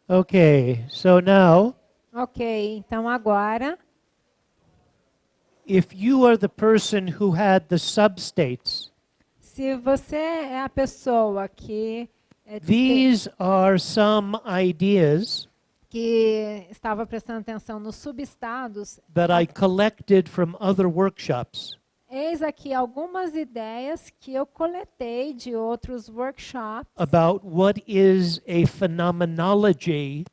Okay, so now, Ok, então agora, if you are the person who had the substates, se você é a pessoa these are some ideas que estava prestando atenção nos subestados, that I collected from other workshops. eis aqui algumas ideias que eu coletei de outros workshops About what is a phenomenology,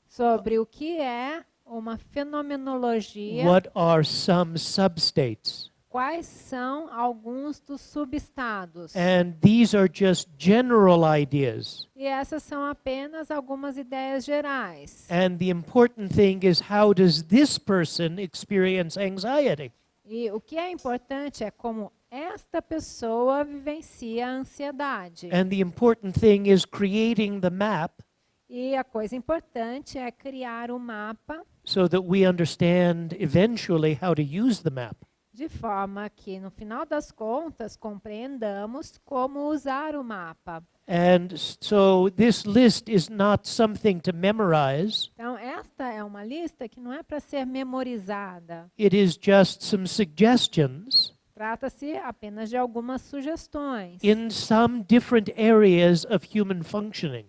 sobre o que é uma fenomenologia, what are some substates. quais são alguns dos subestados. And these are just general ideas. E essas são apenas algumas ideias gerais. And the important thing is, how does this person experience anxiety? E o que é importante é como esta pessoa vivencia a ansiedade. And the important thing is creating the map E a coisa importante é criar um mapa so that we understand eventually how to use the map. de forma que, no final das contas, compreendamos como usar o mapa. And so this list is not something to memorize. Então, esta é uma lista que não é para ser memorizada. It is just some suggestions Trata-se apenas de algumas sugestões in some different areas of human functioning.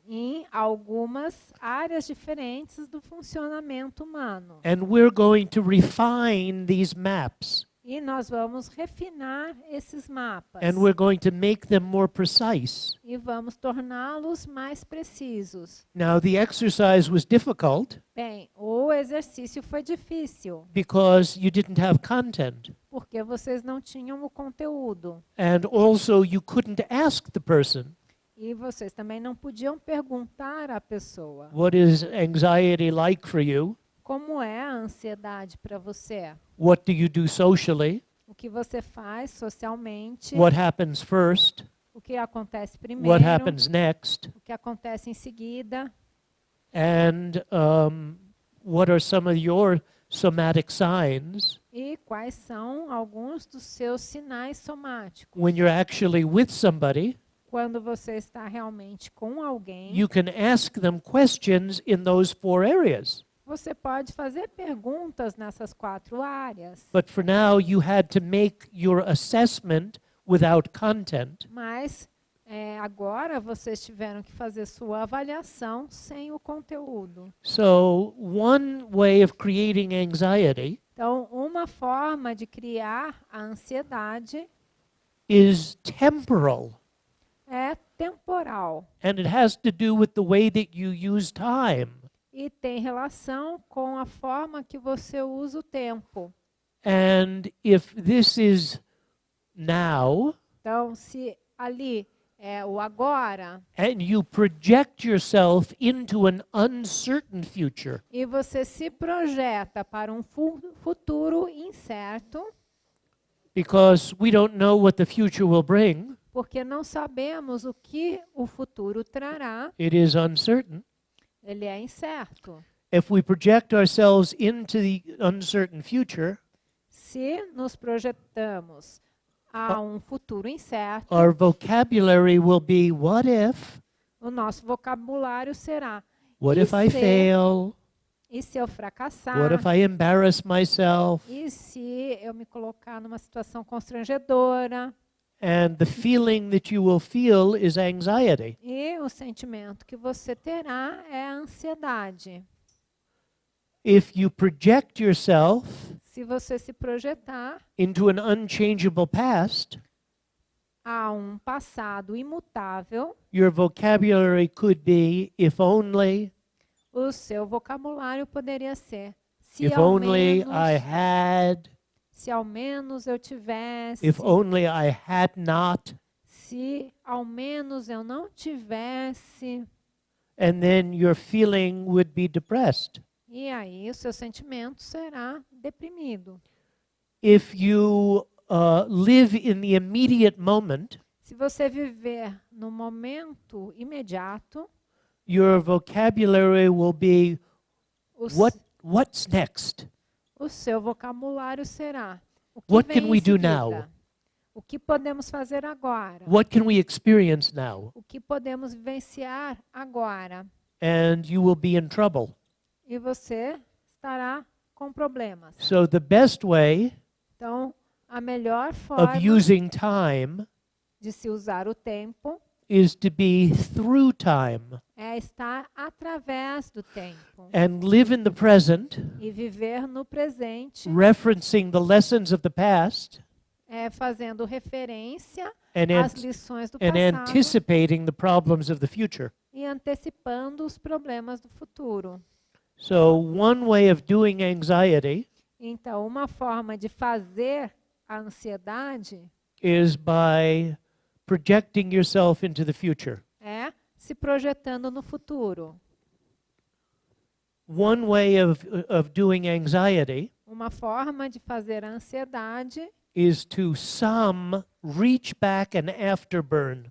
em algumas áreas diferentes do funcionamento humano. And we're going to refine these maps. E nós vamos refinar esses mapas. And we're going to make them more precise. E vamos torná-los mais precisos. Now, the exercise was difficult Bem, o exercício foi difícil, because you didn't have content. porque vocês não tinham o conteúdo. And also, you couldn't ask the person, E vocês também não podiam perguntar à pessoa what is anxiety like for you? como é a ansiedade para você. What do you do socially? O que você faz socialmente, What happens first? o que acontece primeiro, What happens next? o que acontece em seguida, And what are some of your somatic signs e quais são alguns dos seus sinais somáticos. when you're actually with somebody? Quando você está realmente com alguém, You can ask them questions in those 4 areas. você pode fazer perguntas nessas 4 áreas. But for now, you had to make your assessment without content. Mas agora vocês tiveram que fazer sua avaliação sem o conteúdo. So, one way of creating anxiety Então, uma forma de criar a ansiedade is temporal, é temporal and it has to do with the way that you use time. e tem relação com a forma que você usa o tempo. And if this is now, Então, se ali é o agora and you project yourself into an uncertain future, e você se projeta para um futuro incerto, because we don't know what the future will bring, porque não sabemos o que o futuro trará, it is uncertain. ele é incerto. If we project ourselves into the uncertain future, Se nos projetamos a um futuro incerto, our vocabulary will be, what if? o nosso vocabulário será: What e if I se- fail? E se eu fracassar? What if I embarrass myself? E se eu me colocar numa situação constrangedora? And the feeling that you will feel is anxiety. E o sentimento que você terá é a ansiedade. If you project yourself Se você se projetar into an unchangeable past, a um passado imutável, your vocabulary could be, if only, o seu vocabulário poderia ser: se if ao only menos, I had, se ao menos eu tivesse, if only I had not. se ao menos eu não tivesse. And then your feeling would be depressed. E aí o seu sentimento será deprimido. If you live in the immediate moment, Se você viver no momento imediato, your vocabulary will be, o, what's next? o seu vocabulário será: o que What vem can em we do seguida? now? O que podemos fazer agora? What can we experience now? O que podemos vivenciar agora? and you will be in trouble. e você estará com problemas. So the best way Então, a melhor of forma using time de se usar o tempo is to be through time é estar através do tempo and live in the present, e viver no presente, referencing the lessons of the past fazendo referência and, às ant- lições do and passado anticipating the problems of the future. e antecipando os problemas do futuro. So one way of doing anxiety Então, uma forma de fazer a ansiedade is by projecting yourself into the future. é se projetando no futuro. One way of doing anxiety Uma forma de fazer a ansiedade is to reach back and afterburn.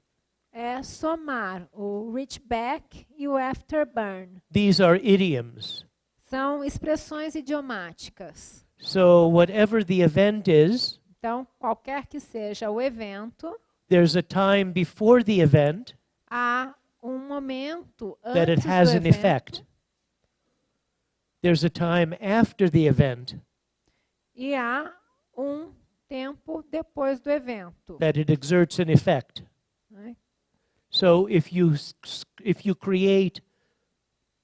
é somar o reach back e o afterburn. These are idioms. São expressões idiomáticas. So whatever the event is, Então, qualquer que seja o evento, there's a time before the event há um momento that it antes do has an evento effect. There's a time after the event e há um tempo depois do evento. that it exerts an effect. Né? So if you create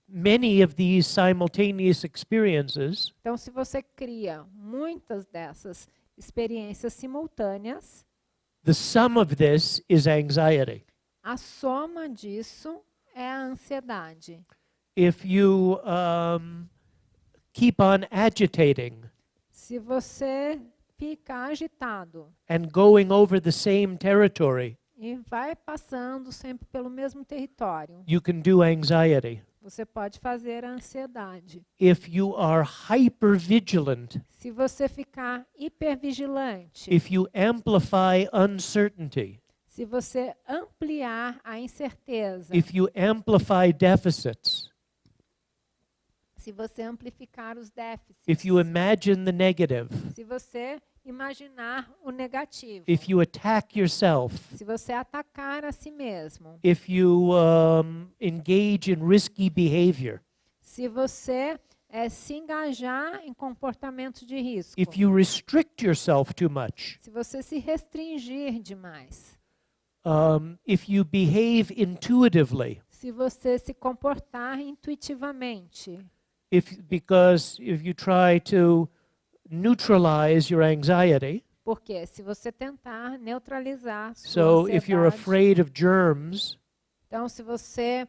many of these simultaneous experiences, Então, se você cria muitas dessas experiências simultâneas, the sum of this is anxiety. a soma disso é a ansiedade. If you keep on agitating Se você fica agitado and going over the same territory, e vai passando sempre pelo mesmo território, you can do anxiety. você pode fazer a ansiedade. If you are hypervigilant, Se você ficar hipervigilante, if you amplify uncertainty, se você ampliar a incerteza, if you amplify deficits, se você amplificar os déficits, if you imagine the negative, se você imaginar o negativo, if you attack yourself, se você atacar a si mesmo, if you engage in risky behavior, se você se engajar em comportamentos de risco, if you restrict yourself too much, se você se restringir demais, if you behave intuitively, se você se comportar intuitivamente, because if you try to neutralize your anxiety, porque se você tentar neutralizar sua so if you're ansiedade, afraid of germs então se você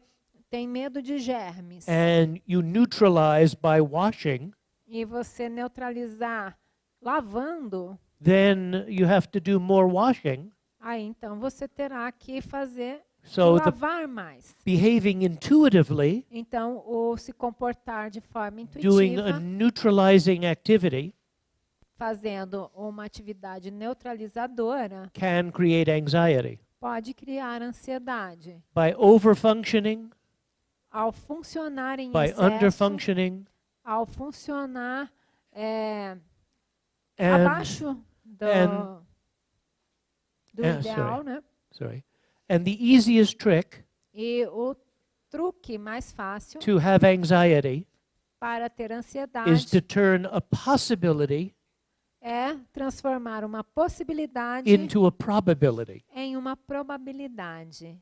tem medo de germes and you neutralize by washing, e você neutralizar lavando, then you have to do more washing. aí então você terá que fazer So the lavar mais. behaving intuitively, Então, o se comportar de forma doing a intuitiva, neutralizing activity, fazendo uma atividade neutralizadora, can create anxiety. pode criar ansiedade. By overfunctioning, Ao funcionar em by excesso, underfunctioning, ao funcionar and abaixo do and- ideal, né? sorry, and the easiest trick E o truque mais fácil to have anxiety para ter is ansiedade to turn a possibility é transformar uma possibilidade into a probability. em uma probabilidade.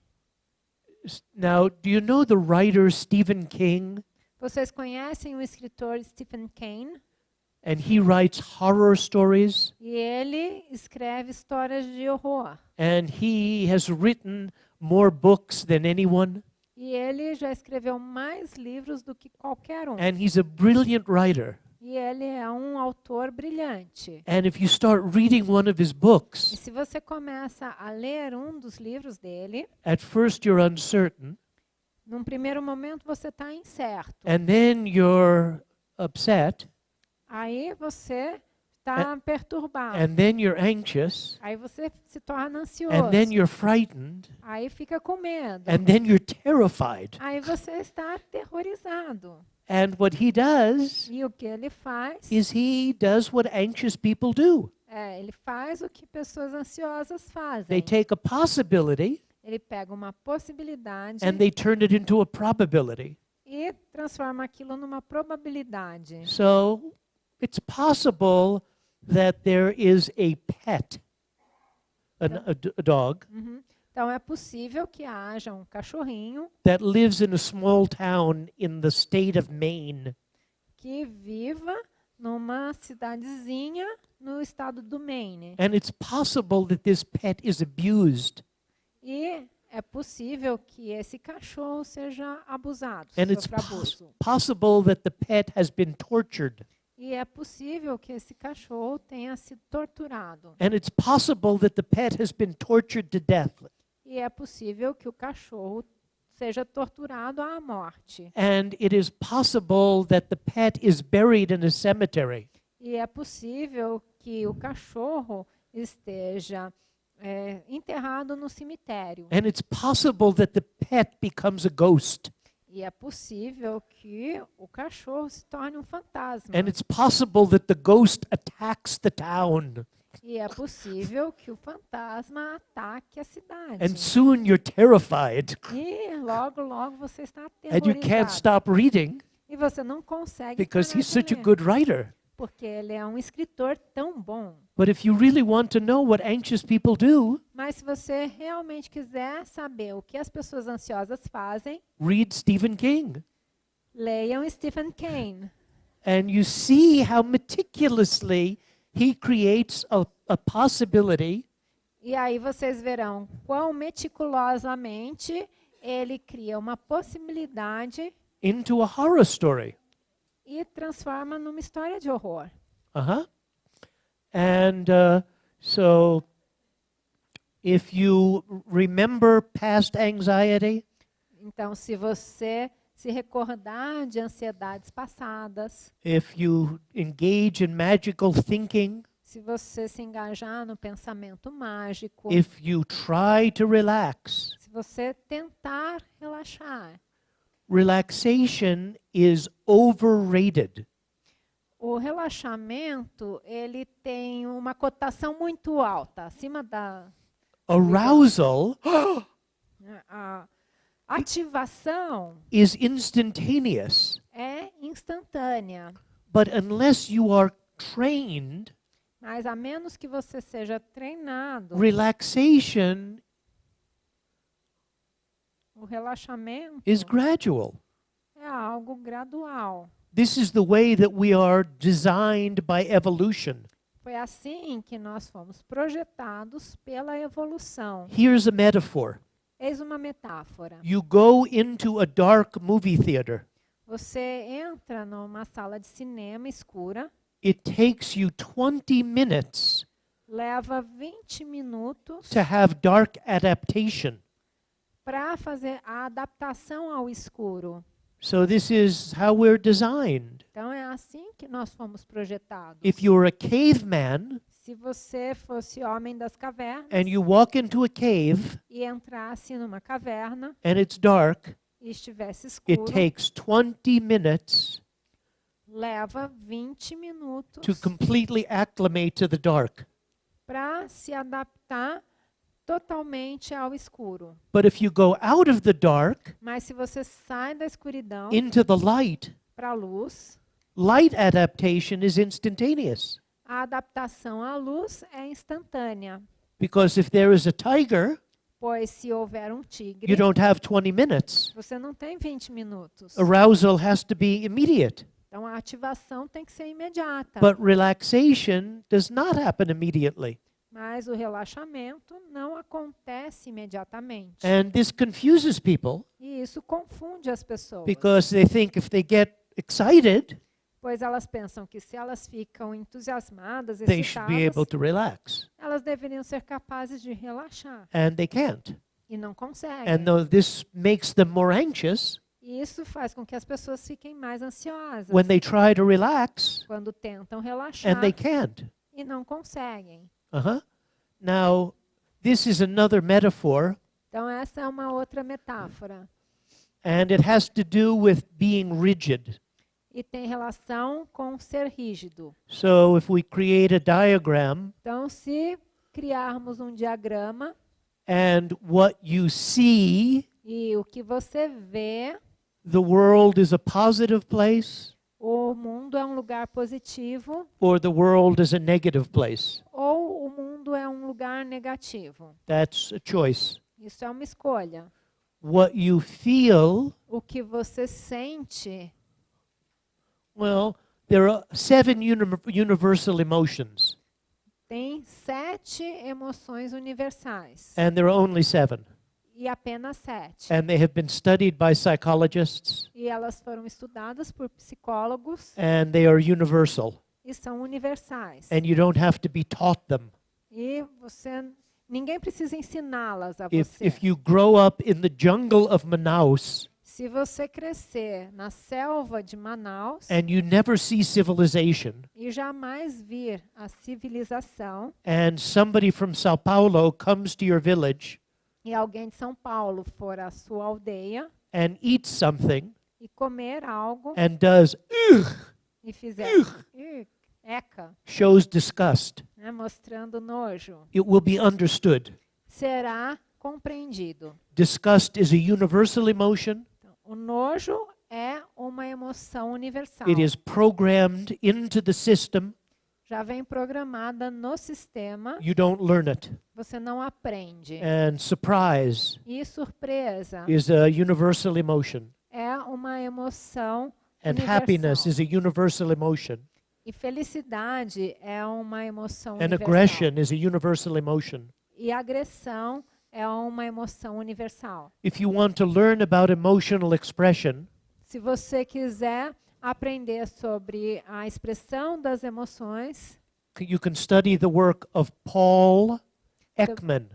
Now, do you know the writer Stephen King? Vocês conhecem o escritor Stephen King? And he writes horror stories, E ele escreve histórias de horror. and he has written more books than anyone, E ele já escreveu mais livros do que qualquer um. and he's a brilliant writer. E ele é um autor brilhante. And if you start reading one of his E books, se você começa a ler um dos livros dele, at first you're uncertain, num primeiro momento você está incerto. and then you're upset, Aí você está perturbado. and then you're anxious, Aí você se torna ansioso. and then you're frightened, Aí fica com medo. and then you're terrified. Aí você está aterrorizado. And what he does E o que ele faz? is he does what anxious people do. Ele faz o que pessoas ansiosas fazem. They take a possibility Ele pega uma possibilidade and they turn it into a probability. transforma aquilo numa probabilidade. So it's possible that there is a pet, a dog, Uhum. Então é possível que haja um cachorrinho that lives in a small town in the state of Maine. que viva numa cidadezinha no estado do Maine. And it's possible that this pet is abused. E é possível que esse cachorro seja abusado, And it's sofra abuso. possible that the pet has been tortured. E é possível que esse cachorro tenha sido torturado. And it's possible that the pet has been tortured to death. E é possível que o cachorro seja torturado à morte. And it is possible that the pet is buried in a cemetery. E é possível que o cachorro esteja enterrado no cemitério. And it's possible that the pet becomes a ghost. E é possível que o cachorro se torne um fantasma. And it's possible that the ghost attacks the town. E é possível que o fantasma ataque a cidade. And soon you're terrified. E logo, logo você está And you can't aterrorizado. stop reading E você não consegue because parar he's de such a ler, good writer. porque ele é um escritor tão bom. But if you really want to know what anxious people do, Mas se você realmente quiser saber o que as pessoas ansiosas fazem, read Stephen King. leiam Stephen King. And you see how meticulously he creates a possibility E aí vocês verão quão meticulosamente ele cria uma possibilidade into a horror story. e transforma numa história de horror. Uh-huh. And so if you remember past anxiety, Então, se você se recordar de ansiedades passadas, if you engage in magical thinking, se você se engajar no pensamento mágico, if you try to relax, se você tentar relaxar, relaxation is overrated. o relaxamento ele tem uma cotação muito alta, acima da Arousal a ativação is instantaneous, é instantânea, but unless you are trained, mas a menos que você seja treinado, relaxation o relaxamento is gradual. é algo gradual. This is the way that we are designed by evolution. Foi assim que nós fomos projetados pela evolução. Here's a metaphor. Eis uma metáfora. You go into a dark movie theater. Você entra numa sala de cinema escura, It takes you 20 minutes leva 20 minutos to have dark adaptation. para fazer a adaptação ao escuro. So this is how we're designed. Então é assim que nós fomos projetados. If you're a caveman Se você fosse homem das cavernas and you walk into a cave e entrasse numa caverna and it's dark, e estivesse it escuro, takes 20 minutes leva 20 minutos to completely acclimate to the dark. para se adaptar totalmente ao escuro. But if you go out of the dark Mas se você sai da escuridão into the light, para a luz, light adaptation is instantaneous. a adaptação à luz é instantânea. Because if there is a tiger, Pois se houver um you tigre, don't have 20 minutes. você não tem 20 minutos. Arousal has to be immediate. Então a ativação tem que ser imediata. But relaxation does not happen immediately. Mas o relaxamento não acontece imediatamente. And this confuses people E isso confunde as pessoas. because they think if they get excited, Pois elas pensam que se elas ficam entusiasmadas, they should be able excitadas, to relax. elas deveriam ser capazes de relaxar. And they can't. E não conseguem. And though this makes them more anxious, E isso faz com que as pessoas fiquem mais ansiosas when they try to relax, quando tentam relaxar and they can't. e não conseguem. Uh-huh. Now, this is another metaphor, Então essa é uma outra metáfora. and it has to do with being rigid. E tem relação com ser rígido. So if we create a diagram, Então, se criarmos um diagrama and what you see, e o que você vê, the world is a positive place O mundo é um lugar positivo or the world is a negative place. ou o mundo é um lugar negativo. That's a choice. Isso é uma escolha. What you feel, O que você sente, well, there are 7 universal emotions, tem 7 emoções universais and there are only 7. e apenas 7. And they have been studied by psychologists, E elas foram estudadas por psicólogos and they are universal. e são universais. And you don't have to be taught them. E ninguém precisa ensiná-las a If você. you grow up in the jungle of Manaus Se você crescer na selva de Manaus and you never see civilization, e jamais vir a civilização, and somebody from Sao Paulo comes to your village e alguém de São Paulo for à sua aldeia and eats something e comer algo and does e fizer eca, shows disgust, né, mostrando nojo, it will be understood. será compreendido. Disgust is a universal emotion. Então, o nojo é uma emoção universal. It is programmed into the system. Já vem programada no sistema, You don't learn it. você não aprende. And surprise E surpresa is a universal emotion. é uma emoção And happiness universal. is a universal emotion. E felicidade é uma emoção And universal. aggression is a universal emotion. E agressão é uma emoção universal. If you want to learn about emotional expression, Se você quiser aprender sobre a expressão das emoções, you can study the work of Paul Ekman.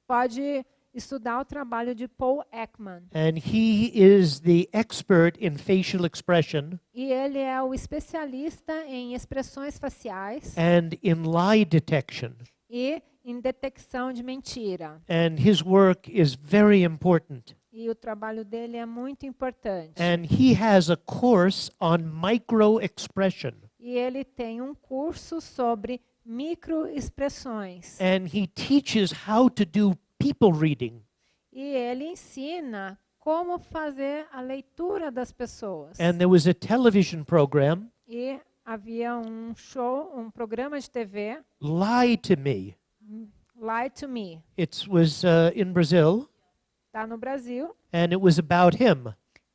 pode estudar o trabalho de Paul Ekman. And he is the expert in facial expression E ele é o especialista em expressões faciais and in lie detection. e em detecção de mentira. And his work is very important. E o trabalho dele é muito importante. And he has a course on micro expression. E ele tem um curso sobre microexpressões. And he teaches how to do people reading. E ele ensina como fazer a leitura das pessoas. And there was a television program, E havia um show, um programa de TV, Lie to Me. Lie to Me. It was in Brazil, Está no Brasil. and it was about him.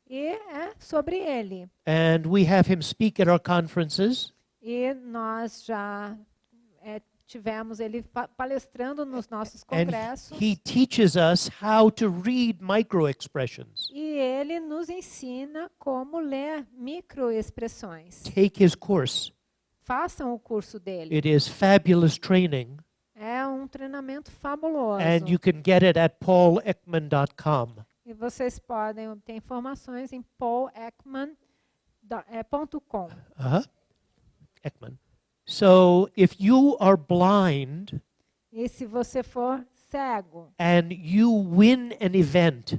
E é sobre ele. And we have him speak at our conferences. E nós já tivemos ele palestrando nos nossos And congressos. he teaches us how to read micro expressions. E ele nos ensina como ler microexpressões. Take his course. Façam o curso dele. It is fabulous training, É um treinamento fabuloso. and you can get it at paulekman.com. E vocês podem obter informações em pauleckman.com. Ekman. So if you are blind E se você for cego and you win an event,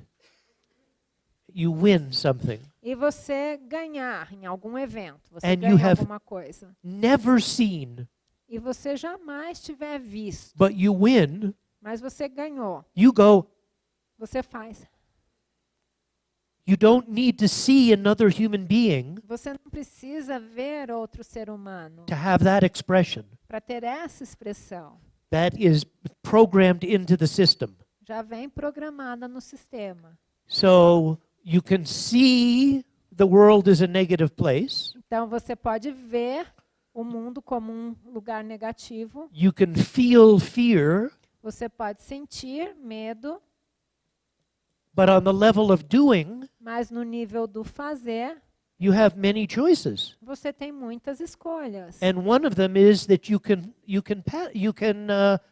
you win something, e você ganhar em algum evento, você And you ganha have- alguma coisa, never seen, e você jamais tiver visto, but you win, mas você ganhou, you go, você faz. you don't need to see another human being Você não precisa ver outro ser humano to have that expression. para ter essa expressão. That is programmed into the system. Já vem programada no sistema. So you can see the world as a negative place. Então você pode ver o mundo como um lugar negativo, You can feel fear, você pode sentir medo, but on the level of doing, mas no nível do fazer, you have many choices. você tem muitas escolhas. And one of them is that you can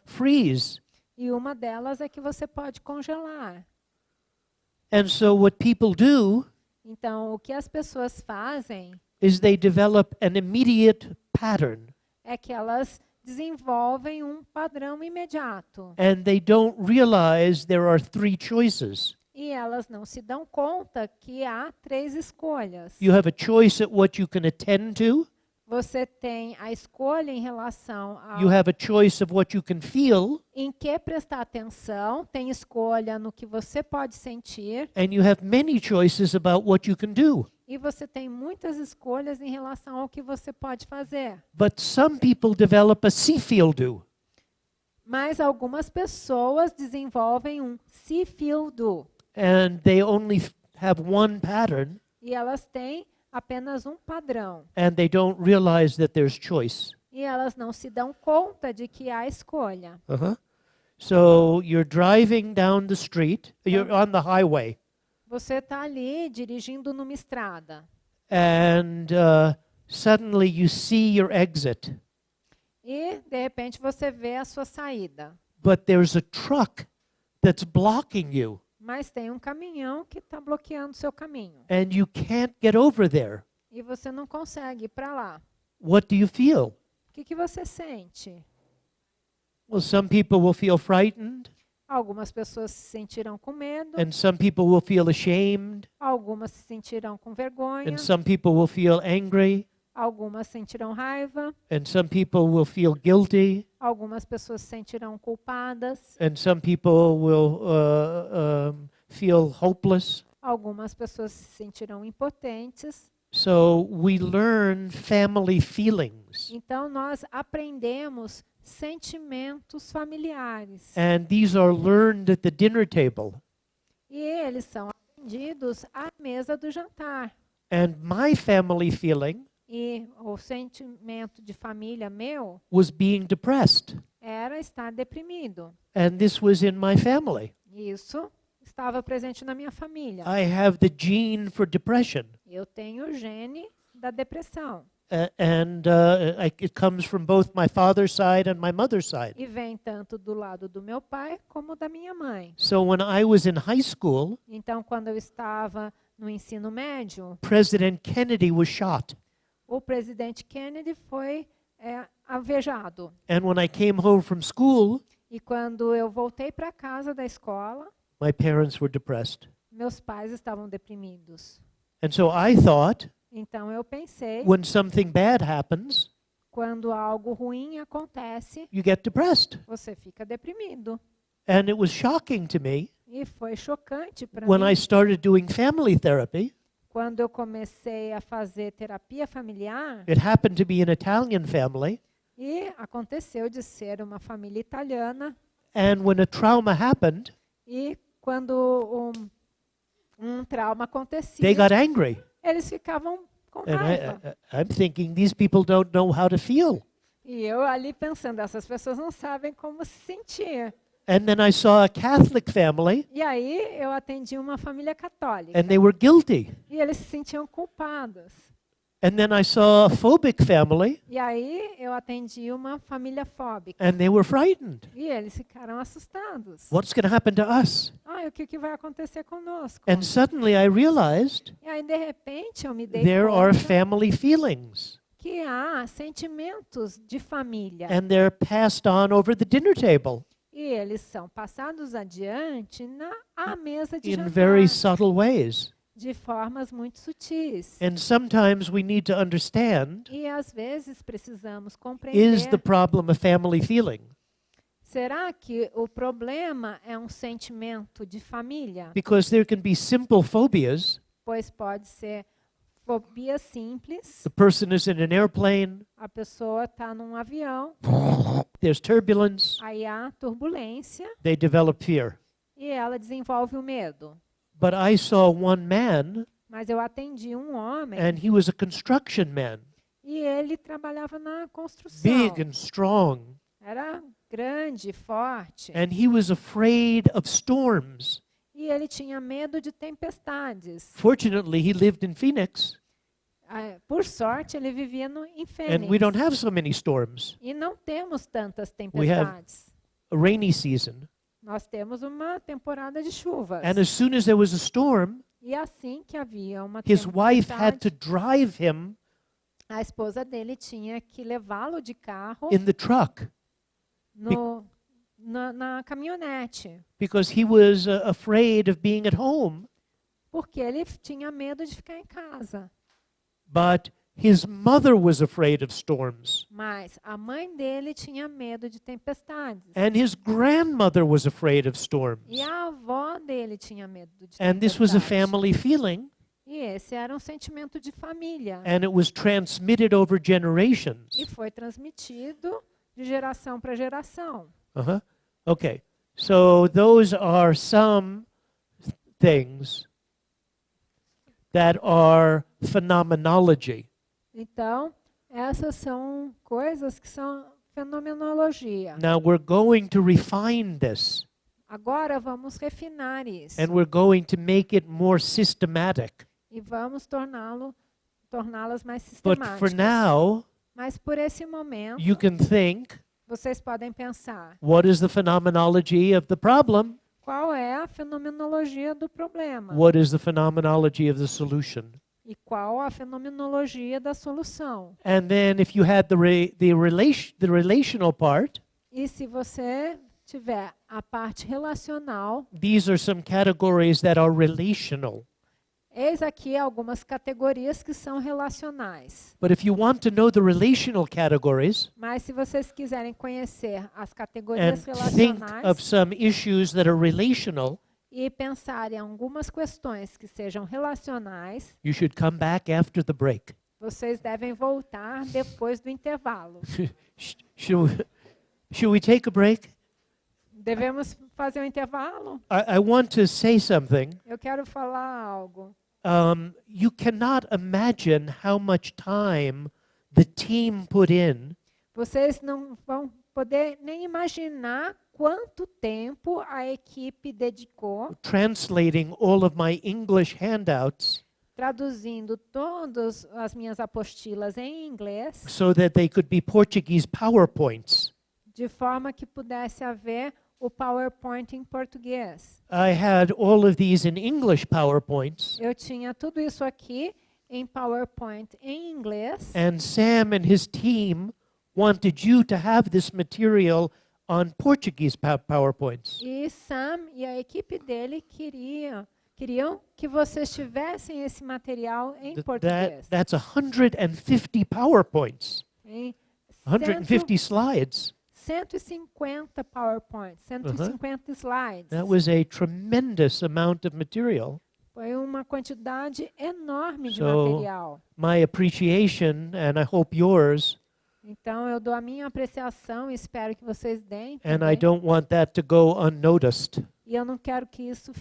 freeze. E uma delas é que você pode congelar. And so what people do Então, o que as pessoas fazem is they develop an immediate pattern, é que elas desenvolvem um padrão imediato. and they don't realize there are 3 choices. E elas não se dão conta que há 3 escolhas. You have a choice at what you can attend to. Você tem a escolha em relação You ao have a choice of what you can feel, em que prestar atenção, tem escolha no que você pode sentir, and you have many choices about what you can do. e você tem muitas escolhas em relação ao que você pode fazer. But some people develop a see, feel, do. Mas algumas pessoas desenvolvem um see, feel, do. And they only have one pattern, E elas têm apenas um padrão. and they don't realize that there's choice. E elas não se dão conta de que há escolha. Uh-huh. So you're driving down the street, you're on the highway, Você está ali dirigindo numa estrada. and suddenly you see your exit, E, de repente, você vê a sua saída. but there's a truck that's blocking you, Mas tem um caminhão que está bloqueando o seu caminho. and you can't get over there. E você não consegue ir para lá. What do you feel? O que você sente? Well, some people will feel frightened, Algumas pessoas se sentirão com medo. and some people will feel ashamed, Algumas se sentirão com vergonha. and some people will feel angry, Algumas sentirão raiva. and some people will feel guilty, Algumas pessoas se sentirão culpadas. and some people will feel hopeless. Algumas pessoas se sentirão impotentes. So we learn family feelings, Então, nós aprendemos sentimentos familiares. and these are learned at the dinner table. E eles são aprendidos à mesa do jantar. And my family feeling E o sentimento de família meu was being depressed, era estar deprimido. and this was in my family. Isso estava presente na minha família. I have the gene for depression, Eu tenho o gene da depressão. and it comes from both my father's side and my mother's side. E vem tanto do lado do meu pai como da minha mãe. So when I was in high school, Então, quando eu estava no ensino médio, President Kennedy was shot. o presidente Kennedy foi alvejado. And when I came home from school, E quando eu voltei para casa da escola, my parents were depressed. meus pais estavam deprimidos. And so I thought, Então eu pensei, when something bad happens, quando algo ruim acontece, you get depressed. você fica deprimido. And it was shocking to me E foi chocante para when mim I started doing family therapy. quando eu comecei a fazer terapia familiar. It happened to be an Italian family. E aconteceu de ser uma família italiana. And when a trauma happened, E quando um trauma acontecia, they got angry. eles ficavam com And raiva. I'm thinking, these people don't know how to feel. E eu ali pensando, essas pessoas não sabem como se sentir. And then I saw a Catholic family, E aí eu atendi uma família católica. and they were guilty. E eles se sentiam culpados. And then I saw a phobic family, E aí eu atendi uma família fóbica. and they were frightened. E eles ficaram assustados. What's going to happen to us? O que vai acontecer conosco? And suddenly I realized E aí, de repente, eu me dei there are conta family feelings, que há sentimentos de família. and they're passed on over the dinner table E eles são passados adiante à mesa de in jantar, very subtle ways. de formas muito sutis. And sometimes we need to understand, E às vezes precisamos is compreender, the problem a family feeling? será que o problema é um sentimento de família? Because there can be simple phobias. Pois pode ser fobia simples, The person is in an airplane, a pessoa está num avião, there's turbulence, aí há turbulência they develop fear. e ela desenvolve o medo. But I saw one man, Mas eu atendi um homem and he was a construction man, e ele trabalhava na construção. big and strong, Era grande, forte. and he was afraid of storms. E ele tinha medo de tempestades. Fortunately, he lived in Phoenix, Por sorte, ele vivia em and Fênix. we don't have so many storms. E não temos tantas We have tempestades. a rainy season. Nós temos uma temporada de chuvas. And as soon as there was a storm, E assim que havia uma his wife had to tempestade, drive him a esposa dele tinha que levá-lo de carro in the truck na caminhonete, because he was afraid of being at home. porque ele tinha medo de ficar em casa. But his mother was afraid of storms. Mas a mãe dele tinha medo de tempestades. And his grandmother was afraid of storms. E a avó dele tinha medo de And this was a tempestades. family feeling, E esse era um sentimento de família. and it was transmitted over E generations. foi transmitido de geração para geração. Uh-huh. Okay. So those are some things that are phenomenology. Então, essas são coisas que são fenomenologia. Now we're going to refine this, Agora vamos refinar isso and we're going to make it more systematic. e vamos torná-las mais But sistemáticas. for now, Mas por esse momento, you can think, vocês podem pensar, what is the phenomenology of the problem? qual é a fenomenologia do problema? What is the phenomenology of the solution? E qual a fenomenologia da solução? And then if you had the relational part, E se você tiver a parte relacional, these are some categories that are relational. eis aqui algumas categorias que são relacionais. But if you want to know the relational categories Mas se vocês quiserem conhecer as categorias and think relacionais of some issues that are relational, e pensar em algumas questões que sejam relacionais, you should come back after the break. vocês devem voltar depois do intervalo. Should we take a break? Devemos fazer um intervalo? I want to say something. Eu quero falar algo. You cannot imagine how much time the team put in Vocês não vão poder nem imaginar quanto tempo a equipe dedicou translating all of my English handouts traduzindo todas as minhas apostilas em inglês, so that they could be Portuguese PowerPoints. de forma que pudesse haver o PowerPoint em português. I had all of these in English PowerPoints, Eu tinha tudo isso aqui em PowerPoint em inglês. and Sam and his team wanted you to have this material on Portuguese PowerPoints. E Sam e a equipe dele queriam que vocês tivessem esse material em português. That's 150 PowerPoints, Em 150 slides. 150 PowerPoints, 150 slides. That was a tremendous amount of material. Foi uma quantidade enorme de So, material. My appreciation, and I hope yours, Então, eu dou a minha apreciação e espero que vocês deem and também. I don't want that to go unnoticed. E eu não quero que isso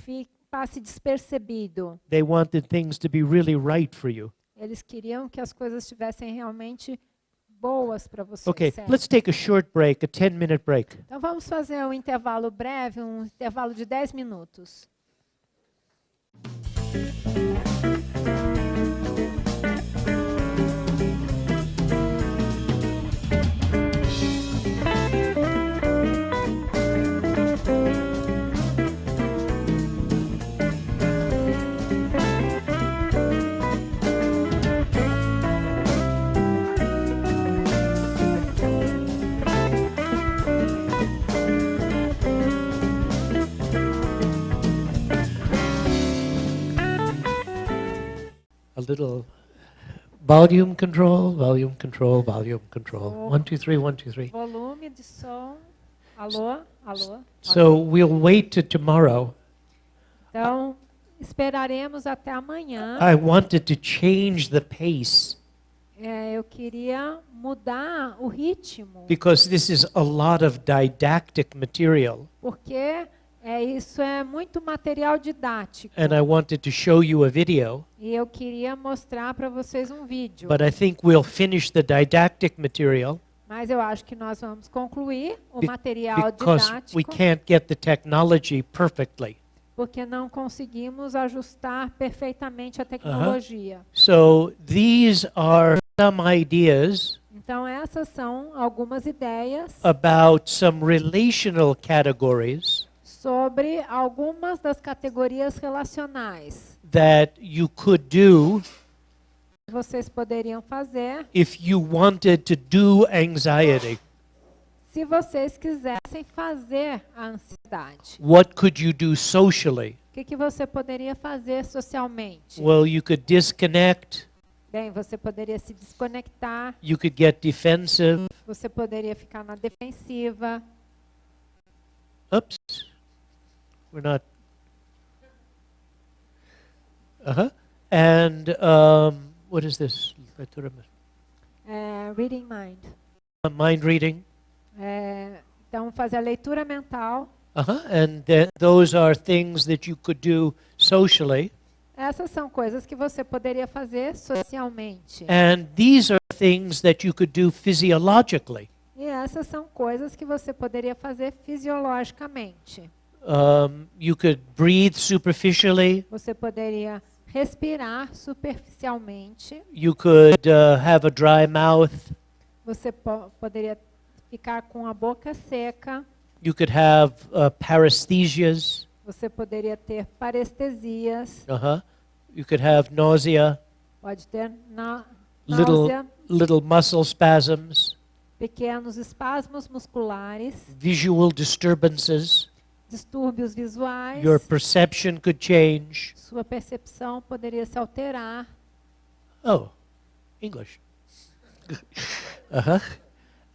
passe despercebido. They wanted things to be really right for you. Eles queriam que as coisas estivessem realmente boas para vocês. Okay, certo? let's take a short break, a 10-minute break. Então, vamos fazer um intervalo breve, um intervalo de 10 minutos. A little volume control, volume control, volume control. Oh. 1, 2, 3, 1, 2, 3. Volume de som. Alô? Alô? So we'll wait to tomorrow. Então, esperaremos até amanhã. I wanted to change the pace Eu queria mudar o ritmo, because this is a lot of didactic material, porque isso é muito material didático. and I wanted to show you a video, E eu queria mostrar para vocês um vídeo. but I think we'll finish the didactic material Mas eu acho que nós vamos concluir o Be- material because we didático, can't get the technology perfectly. porque não conseguimos ajustar perfeitamente a tecnologia. So these are some ideas Então, essas são algumas ideias about some relational categories sobre algumas das categorias relacionais that you could do que vocês poderiam fazer if you wanted to do anxiety. se vocês quisessem fazer a ansiedade. What could you do socially? O que você poderia fazer socialmente? Well, you could disconnect, Bem, você poderia se desconectar, You could get defensive. você poderia ficar na defensiva. Oops. We're not. And what is this? Reading mind. Mind reading. Então, fazer a leitura mental. And those are things that you could do socially. Essas são coisas que você poderia fazer socialmente. And these are things that you could do physiologically. E essas são coisas que você poderia fazer fisiologicamente. You could breathe superficially. Você poderia respirar superficialmente. You could have a dry mouth. Você poderia ficar com a boca seca. You could have paresthesias. Você poderia ter parestesias. You could have nausea, Pode ter little náusea, muscle spasms, pequenos espasmos musculares, visual disturbances. distúrbios visuais. Your perception could change. Sua percepção poderia se alterar. Oh, English.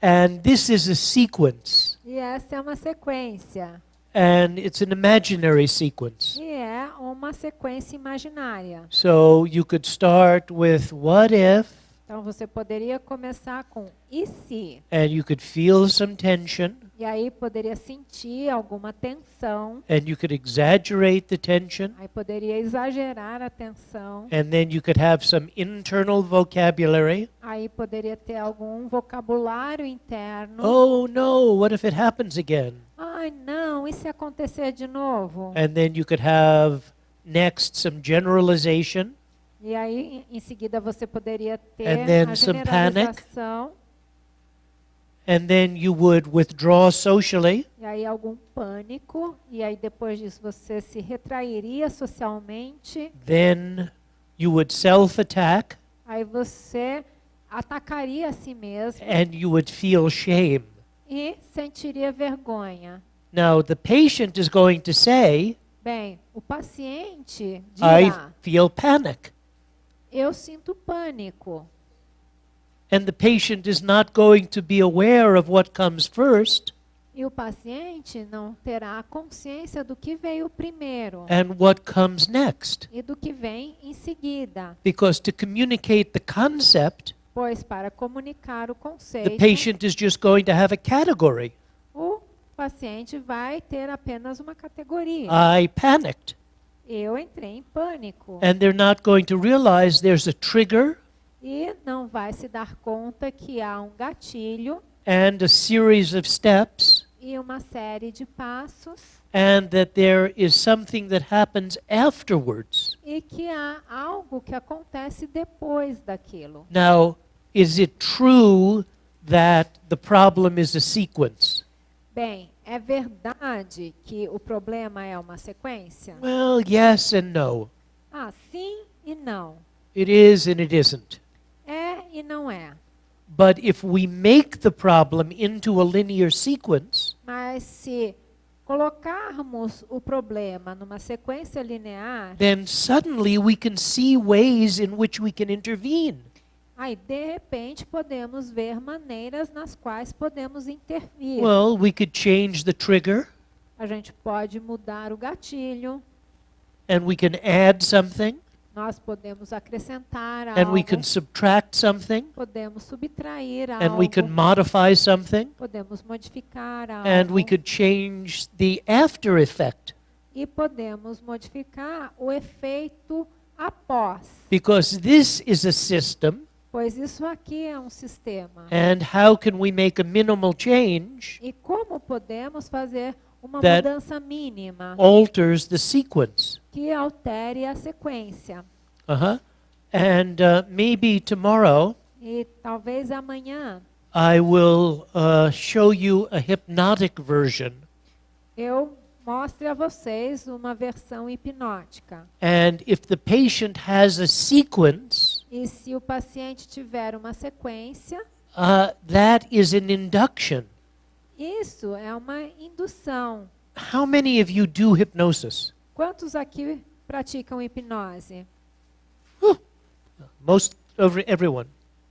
And this is a sequence. E essa é uma sequência. And it's an imaginary sequence. E é uma sequência imaginária. So you could start with what if, Então você poderia começar com e se? and you could feel some tension, E aí poderia sentir alguma tensão. and you could exaggerate the tension, Aí poderia exagerar a tensão. and then you could have some internal vocabulary. Aí poderia ter algum vocabulário interno. Oh no, what if it happens again? Ai, não, e se acontecer de novo? And then you could have next some generalization, E aí, em seguida, você poderia ter And then a some generalização. and then you would withdraw socially, E aí, algum pânico. E aí, depois disso, você se retrairia socialmente. then you would self-attack, Aí, você atacaria a si mesmo and you would feel shame. e sentiria vergonha. Now, the patient is going to say, Bem, o paciente I dirá, feel panic. eu sinto pânico. And the patient is not going to be aware of what comes first E o paciente não terá consciência do que veio primeiro and what comes next. e do que vem em seguida. Because to communicate the concept, Pois para comunicar o the conceito, patient is just going to have a category. o paciente vai ter apenas uma categoria. I panicked. Eu entrei em pânico. And they're not going to realize there's a trigger E não vai se dar conta que há um gatilho and a series of steps, e uma série de passos and that there is something that happens afterwards. e que há algo que acontece depois daquilo. Now, is it true that the problem is a sequence? Bem, é verdade que o problema é uma sequência? Well, yes and no. Ah, sim e não. It is and it isn't. É e não é. But if we make the problem into a linear sequence, Mas se colocarmos o problema numa sequência linear, then suddenly we can see ways in which we can intervene. aí de repente podemos ver maneiras nas quais podemos intervir. Well, we could change the trigger, A gente pode mudar o gatilho, and we can add something, nós podemos acrescentar and we algo, can subtract something, podemos subtrair and we can algo, modify something, podemos modificar and we algo could change the after effect. e podemos modificar o efeito após. Because this is a system, Pois isso aqui é um sistema. and how can we make a minimal change E como podemos fazer uma That mudança mínima alters the sequence? que altere a sequência? And maybe tomorrow E talvez amanhã I will show you a hypnotic version. eu mostre a vocês uma versão hipnótica. And if the patient has a sequence, E se o paciente tiver uma sequência, that is an induction. isso é uma indução. How many of you do hypnosis? Quantos aqui praticam hipnose? Most everyone.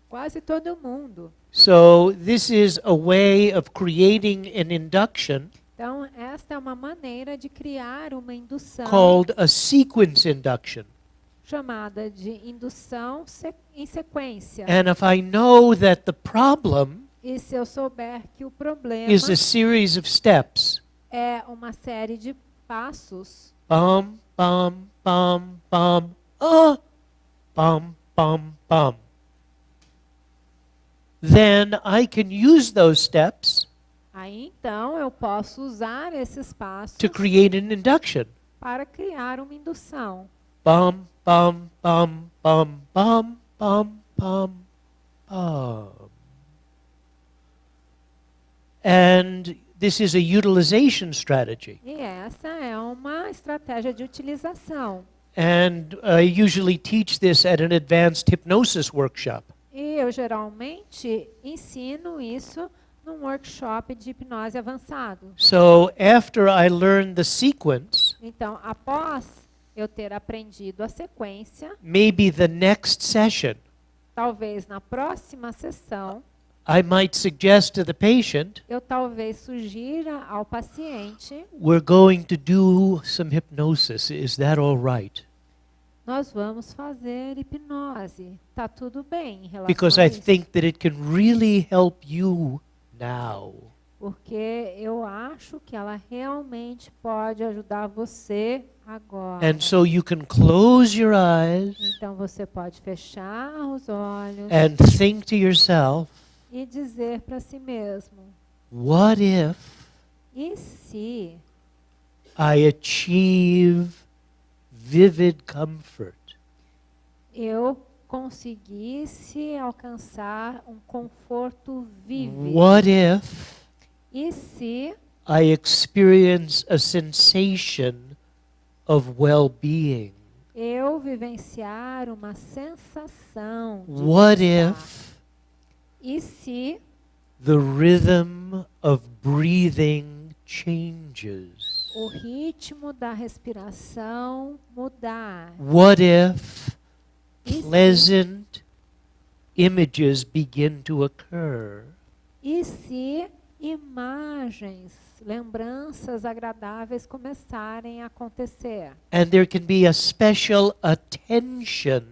Quase todo mundo. So this is a way of creating an induction Então, esta é uma maneira de criar uma indução called a sequence induction. chamada de indução em sequência. And if I know that the problem E se eu souber que o problema is a series of steps, é uma série de passos, bum, bum, bum, bum, bum, bum, bum, then I can use those steps aí então eu posso usar esses passos to create an induction. para criar uma indução. Bum, bum, bum, bum, bum, bum, bum, bum. And this is a utilization strategy. E essa é uma estratégia de utilização. And I usually teach this at an advanced hypnosis workshop. E eu geralmente ensino isso num workshop de hipnose avançado. So after I learn the sequence, Então, após eu ter aprendido a sequência, maybe the next session, talvez na próxima sessão, I might suggest to the patient, eu talvez sugira ao paciente, we're going to do some hypnosis. Is that all right? nós vamos fazer hipnose. Tá tudo bem em relação Because a I isso? think that it can really help you now. Porque eu acho que ela realmente pode ajudar você agora. And so you can close your eyes Então você pode fechar os olhos and think to yourself, e dizer para si mesmo: what if e se I achieve vivid comfort? eu conseguisse alcançar um conforto vívido? What if E se I experience a sensation of well-being? eu vivenciar uma sensação de What bem-estar? if E se the rhythm of breathing changes? o ritmo da respiração mudar? What if E se, pleasant images begin to occur? e se imagens, lembranças agradáveis começarem a acontecer? And there can be a special attention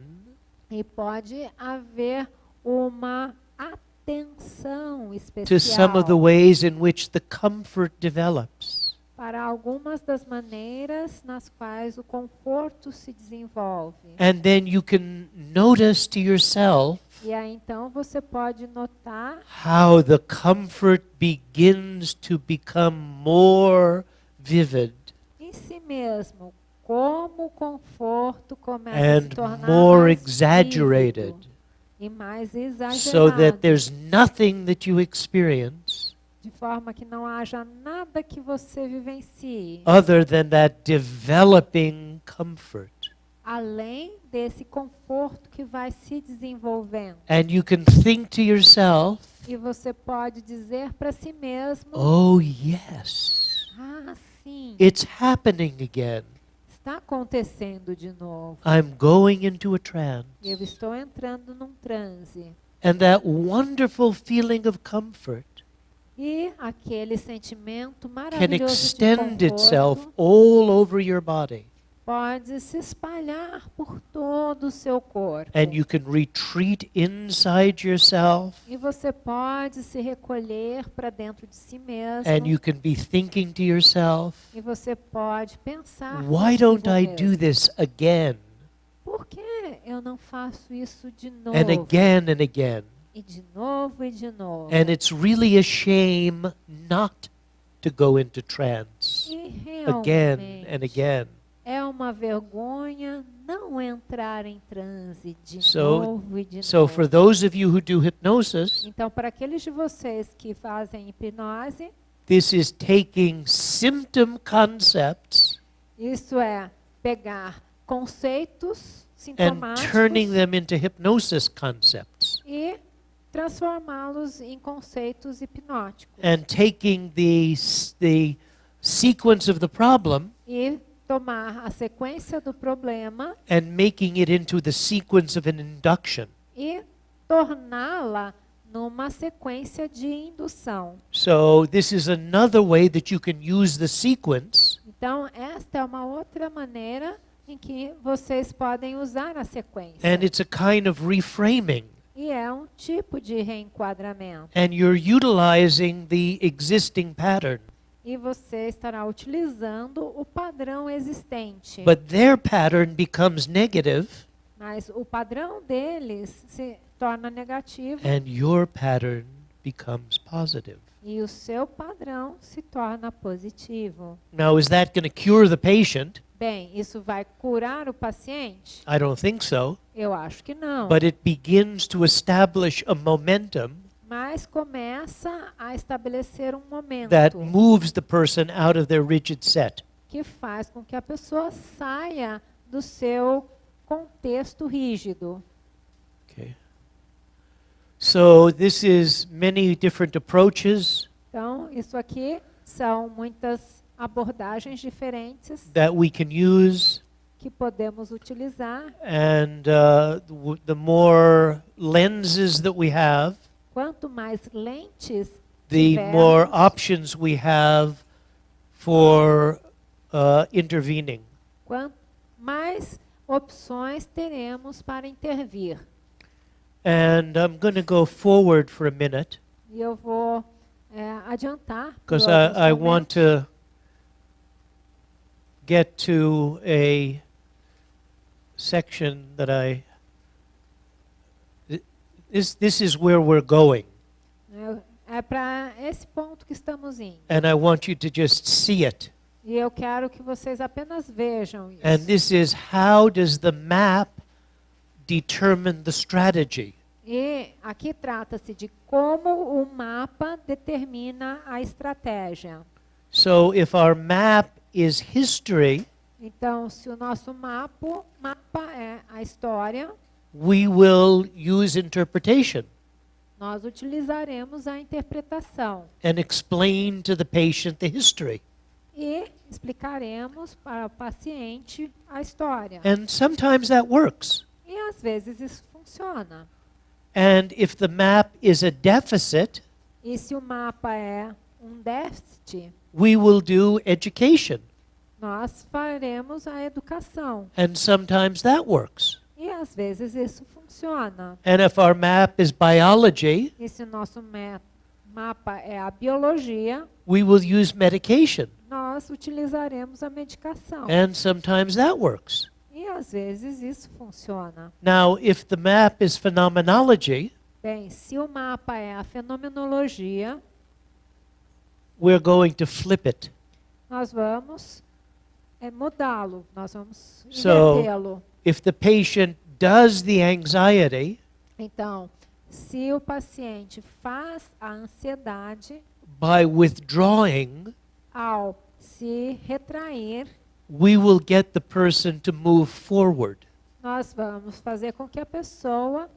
E pode haver uma atenção to some of the especial ways in which the comfort develops. para algumas das maneiras nas quais o conforto se desenvolve. And then you can notice to yourself E aí então você pode notar how the comfort begins to become more vivid em si mesmo como o conforto começa a se and tornar more mais exaggerated, vívido e mais so exagerado, that there's nothing that you experience de forma que não haja nada que você vivencie other than that developing comfort. além desse conforto que vai se desenvolvendo. And you can think to yourself, E você pode dizer para si mesmo: oh yes, ah, sim, it's happening again. está acontecendo de novo. I'm going into a trance. Eu estou entrando num transe. And that wonderful feeling of comfort E aquele sentimento can maravilhoso extend de itself conforto all over your body. pode se espalhar por todo o seu corpo. And you can retreat inside yourself. E você pode se recolher para dentro de si mesmo. And you can be thinking to yourself, E você pode pensar: why don't I do consigo mesmo, this again por que eu não faço isso de novo? and again and again? E de novo e de novo. And it's really a shame not to go into trance E again realmente and again. é uma vergonha não entrar em transe de So- novo e de So novo. for those of you who do hypnosis, Então, para aqueles de vocês que fazem hipnose, this is taking symptom concepts isso é pegar conceitos and turning sintomáticos them into hypnosis concepts. e transformá-los em conceitos hipnóticos. And taking the sequence of the problem E tomar a sequência do problema and making it into the sequence of an induction. e torná-la numa sequência de indução. So this is another way that you can use the sequence Então, esta é uma outra maneira em que vocês podem usar a sequência. and it's a kind of reframing. E é um tipo de reenquadramento. And you're utilizing the existing pattern. E você estará utilizando o padrão existente. But their pattern becomes negative Mas o padrão deles se torna negativo and your pattern becomes positive. e o seu padrão se torna positivo. Now, is that going to cure the patient? Bem, isso vai curar o paciente? I don't think so. Eu acho que não. But it begins to establish a momentum Mas começa a estabelecer um momento that moves the person out of their rigid set. que faz com que a pessoa saia do seu contexto rígido. Okay. So this is many different approaches Então, isso aqui são muitas abordagens diferentes that we can use, que podemos utilizar. and the more lenses that we have, Quanto mais lentes the tivermos, more options we have for intervening. quanto mais opções teremos para intervir. And I'm going to go forward for a minute E eu vou adiantar por because alguns I momentos. want to get to a section that this is where we're going, É para esse ponto que estamos indo. and I want you to just see it. E eu quero que vocês apenas vejam isso. And this is how does the map determine the strategy? E aqui trata-se de como o mapa determina a estratégia. So if our map is history, Então, se o nosso mapa é a história, we will use interpretation nós utilizaremos a interpretação and explain to the patient the history. e explicaremos para o paciente a história. And sometimes that works. E às vezes isso funciona. And if the map is a deficit, E se o mapa é um déficit, we will do education. nós faremos a educação. And sometimes that works. E às vezes isso funciona. And if our map is biology, E se o nosso mapa é a biologia, we will use medication. nós utilizaremos a medicação. And sometimes that works. E às vezes isso funciona. Now, if the map is phenomenology, Bem, se o mapa é a fenomenologia, we're going to flip it. nós vamos mudá-lo, nós vamos So- invertê-lo. If the patient does the anxiety Então, se o paciente faz a ansiedade by withdrawing, ao se retrair, we will get the person to move forward. nós vamos fazer com que a pessoa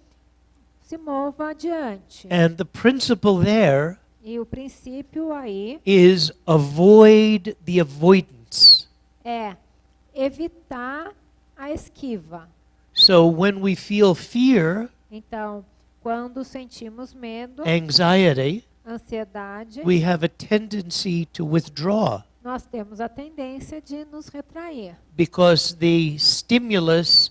se mova adiante. And the principle there E o princípio aí is avoid the avoidance. é evitar a esquiva. So when we feel fear, Então, quando sentimos medo, anxiety, ansiedade, we have a tendency to withdraw nós temos a tendência de nos retrair, because the stimulus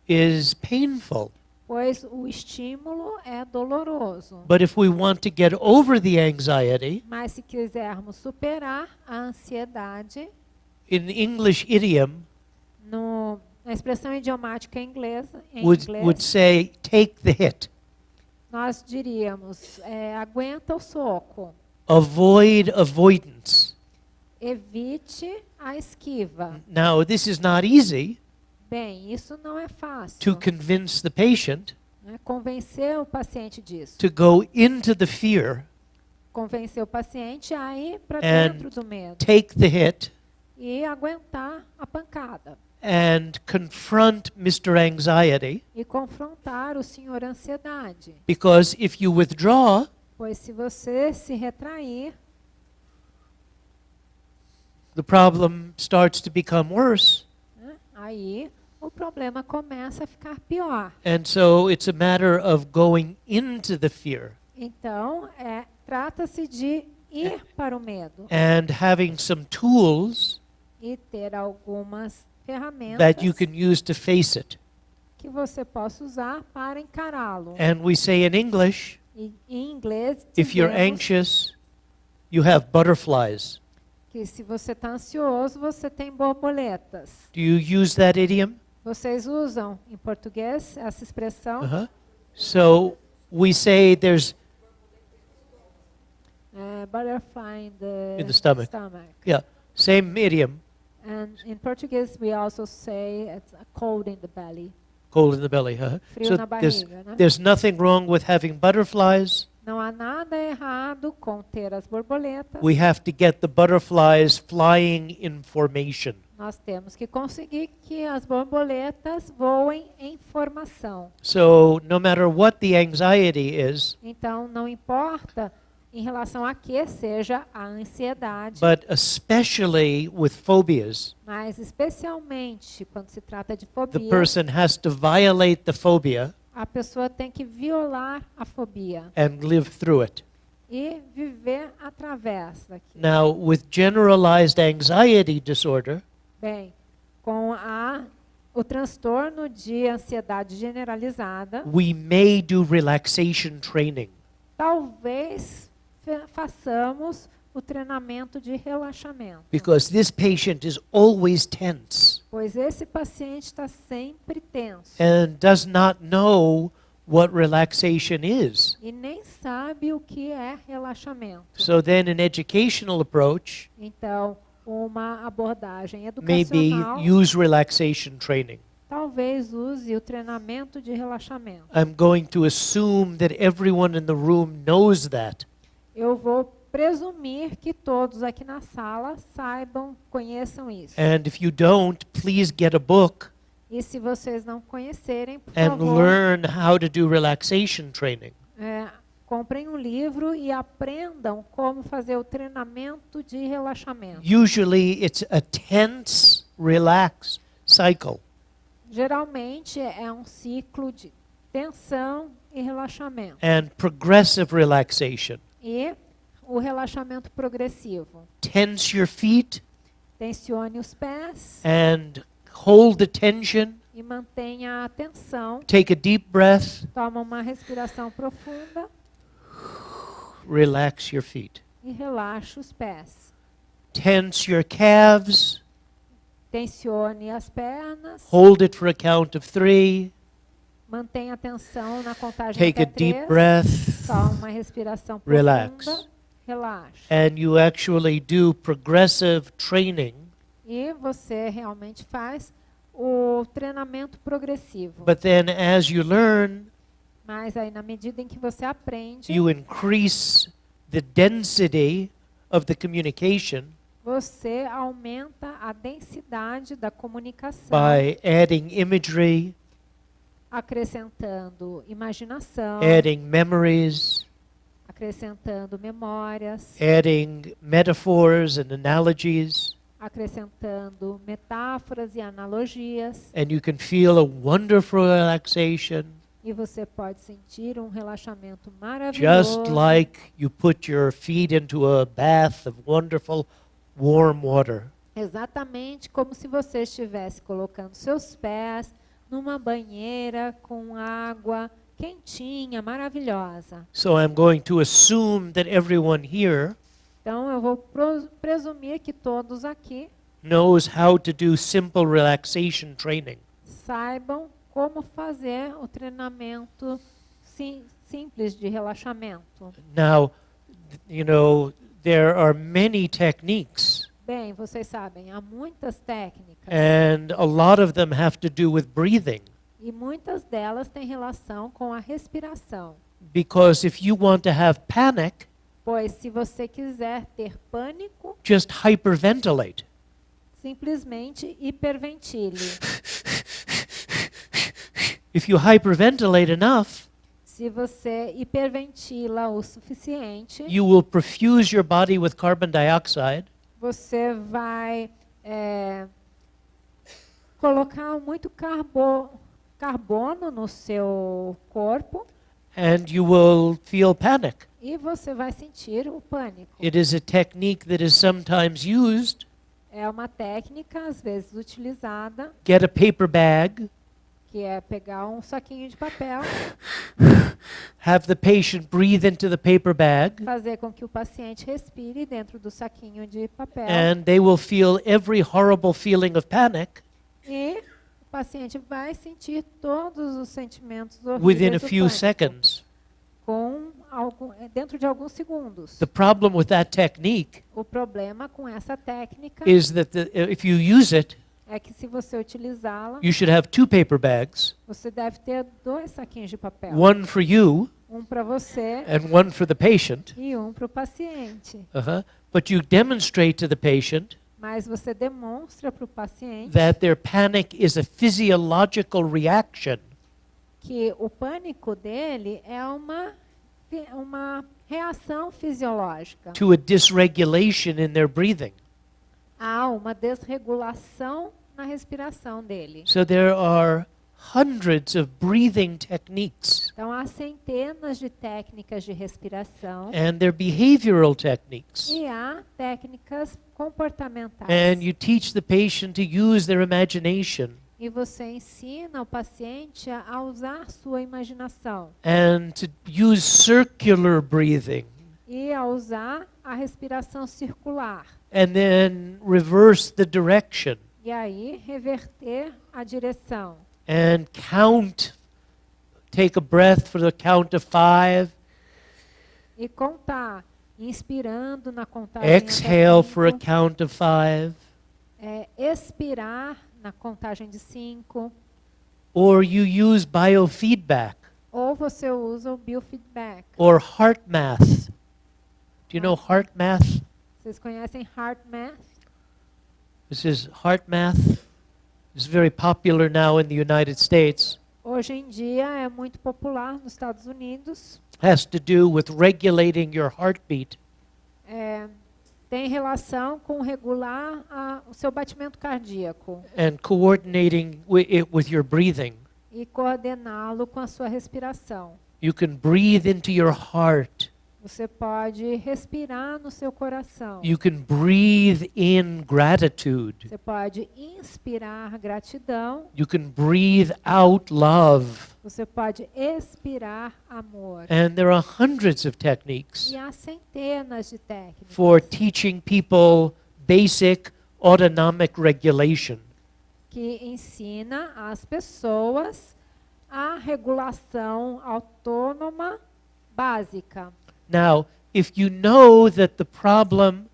is painful. pois o estímulo é doloroso. But if we want to get over the anxiety, Mas se quisermos superar a ansiedade, in English idiom, na expressão idiomática inglesa, em would inglês, say, take the hit. nós diríamos, aguenta o soco, Avoid avoidance. evite a esquiva. Now, this is not easy Bem, isso não é fácil. to convince the patient Né? Convencer o paciente disso. to go into the fear, Convencer o paciente a ir para And dentro do medo take the hit, e aguentar a pancada. and confront Mr. Anxiety. E confrontar o senhor ansiedade. Because if you withdraw, Pois se você se retrair, the problem starts to become worse. né, aí o problema começa a ficar pior. And so it's a matter of going into the fear Então, trata-se de ir para o medo and having some tools e ter algumas ferramentas that you can use to face it. que você possa usar para encará-lo. And we say in English, E, em inglês, if you're dizemos anxious, you have butterflies. que se você está ansioso, você tem borboletas. Do you use that idiom? Vocês usam em português essa expressão? Uh-huh. So we say there's, Butterfly In the stomach. yeah, same idiom, And in Portuguese, we also say it's a cold in the belly. cold in the belly. Uh-huh. Frio So na barriga, né? there's nothing wrong with having butterflies. Não há nada errado com ter as borboletas. We have to get the butterflies flying in formation. Nós temos que conseguir que as borboletas voem em formação. So no matter what the anxiety is, Então, não importa em relação a que seja a ansiedade, but especially with phobias, mas especialmente quando se trata de the fobia, person has to violate the phobia a pessoa tem que violar a fobia and live through it. e viver através daquilo. Now, with generalized anxiety disorder, Bem, com o transtorno de ansiedade generalizada, we may do relaxation training. talvez façamos o treinamento de relaxamento, Because this patient is always tense pois esse paciente está sempre tenso and does not know what relaxation is. e nem sabe o que é relaxamento. So then an educational approach Então, uma abordagem maybe educacional use relaxation training. talvez use o treinamento de relaxamento. I'm going to assume that everyone in the room knows that. Eu vou presumir que todos aqui na sala saibam, conheçam isso. And if you don't, please get a book E se vocês não conhecerem, por and favor, learn how to do relaxation training. comprem um livro e aprendam como fazer o treinamento de relaxamento. Usually it's a tense, relax cycle. Geralmente é um ciclo de tensão e relaxamento. And progressive relaxation. E o relaxamento progressivo. Tense your feet Tensione os pés and hold the tension. e mantenha a atenção. Take a deep breath. Toma uma respiração profunda Relax your feet. e relaxe os pés. Tense your calves. Tensione as pernas. Hold it for a count of 3. Mantenha a atenção na contagem Take a até deep 3. breath. Toma uma respiração Relax. profunda. Relaxe. And you actually do progressive training. E você realmente faz o treinamento progressivo. But then as you learn, Mas aí, na medida em que você aprende, you increase the density of the communication você aumenta a densidade da comunicação, by adding imagery, acrescentando imaginação, adding memories, acrescentando memórias, adding metaphors and analogies, acrescentando metáforas e analogias, and you can feel a wonderful relaxation, e você pode sentir um relaxamento just maravilhoso, like you put your feet into a bath of wonderful warm water. exatamente como se você estivesse colocando seus pés numa banheira com água quentinha, maravilhosa. So I'm going to assume that everyone here Então, eu vou presumir que todos aqui knows how to do simple relaxation training. saibam como fazer o treinamento simples de relaxamento. Now, you know, there are many techniques, Bem, vocês sabem, há muitas técnicas and a lot of them have to do with breathing. e muitas delas têm relação com a respiração. Because if you want to have panic, Pois se você quiser ter pânico, just hyperventilate. simplesmente hiperventile. If you hyperventilate enough, Se você hiperventila o suficiente, you will perfuse your body with carbon dioxide, você vai colocar muito carbono no seu corpo and you will feel panic. e você vai sentir o pânico. It is a technique that is sometimes used. É uma técnica, às vezes, utilizada, Get a paper bag, que é pegar um saquinho de papel, have the patient breathe into the paper bag, fazer com que o paciente respire dentro do saquinho de papel and they will feel every horrible feeling of panic e o paciente vai sentir todos os sentimentos within a horríveis do few pânico seconds. dentro de alguns segundos. The problem with that technique O problema com essa técnica is that if you use it, é que se você utilizá-la, you should have 2 paper bags, você deve ter 2 saquinhos de papel. one for you Um para você and one for the patient. e um para o paciente. But you demonstrate to the patient Mas você demonstra para o paciente that their panic is a physiological reaction que o pânico dele é uma reação fisiológica. to a dysregulation in their breathing. Há uma desregulação na respiração dele. So there are hundreds of breathing techniques, Então, há centenas de técnicas de respiração and they're behavioral techniques. e há técnicas comportamentais. And you teach the patient to use their imagination E você ensina o paciente a usar sua imaginação and to use circular breathing e a usar a respiração circular. and then reverse the direction E aí, reverter a direção. and count. Take a breath for the count of 5. E contar, inspirando na contagem Exhale até for a 5, count of 5. expirar na contagem de 5, Or you use biofeedback ou você usa o biofeedback. or heart math. Do you know heart math? Vocês conhecem HeartMath? This is heart math. It's very popular now in the United States. Hoje em dia é muito popular nos Estados Unidos. Has to do with regulating your heartbeat. Tem relação com regular o seu batimento cardíaco And coordinating it with your breathing. e coordená-lo com a sua respiração. You can breathe into your heart. Você pode respirar no seu coração. You can breathe in gratitude. Você pode inspirar gratidão. You can breathe out love. Você pode expirar amor. And there are hundreds of techniques E há centenas de técnicas for teaching people basic autonomic regulation. que ensina as pessoas a regulação autônoma básica. Now, if you know that the problem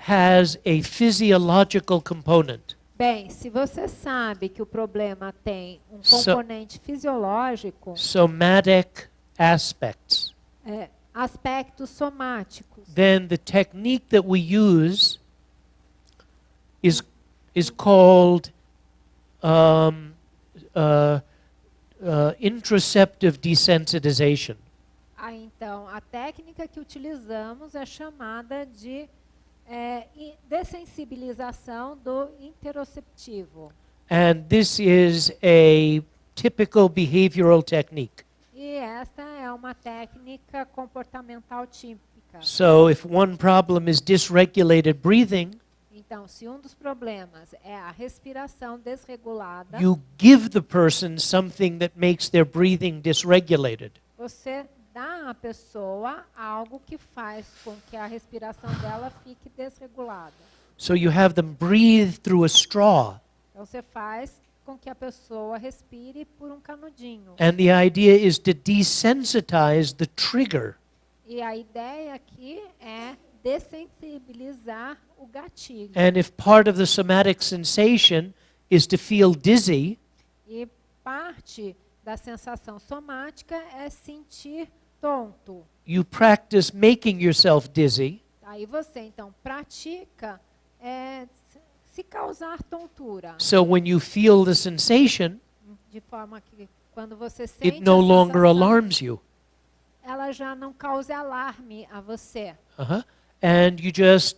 has a physiological component, Bem, se você sabe que o problema tem um So- componente fisiológico, somatic aspects, aspectos somáticos, then the technique that we use is called introceptive desensitization. então a técnica que utilizamos é chamada de dessensibilização do interoceptivo. And this is a typical behavioral technique. E esta é uma técnica comportamental típica. So if one problem is dysregulated breathing, Então, se um dos problemas é a respiração desregulada, you give the person something that makes their breathing dysregulated. você dá à pessoa algo que faz com que a respiração dela fique desregulada. So you have them breathe through a straw. Então, você faz com que a pessoa respire por um canudinho. And the idea is to desensitize the trigger. E a ideia aqui é dessensibilizar o gatilho. And if part of the somatic sensation is to feel dizzy, E parte da sensação somática é sentir tonto. you practice making yourself dizzy. Aí você, então, pratica se causar tontura. So when you feel the sensation, De forma que, quando você sente it no a longer sensação, alarms you. ela já não cause alarme a você. And you just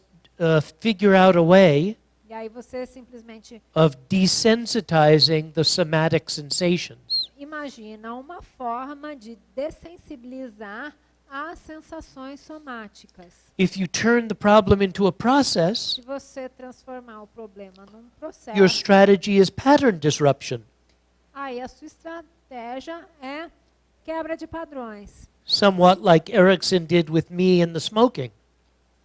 figure out a way E aí você simplesmente of desensitizing the somatic sensations. imagina uma forma de dessensibilizar as sensações somáticas. If you turn the problem into a process, Se você transformar o problema num your processo, strategy is pattern disruption. aí a sua estratégia é quebra de padrões. Somewhat like Erickson did with me in the smoking.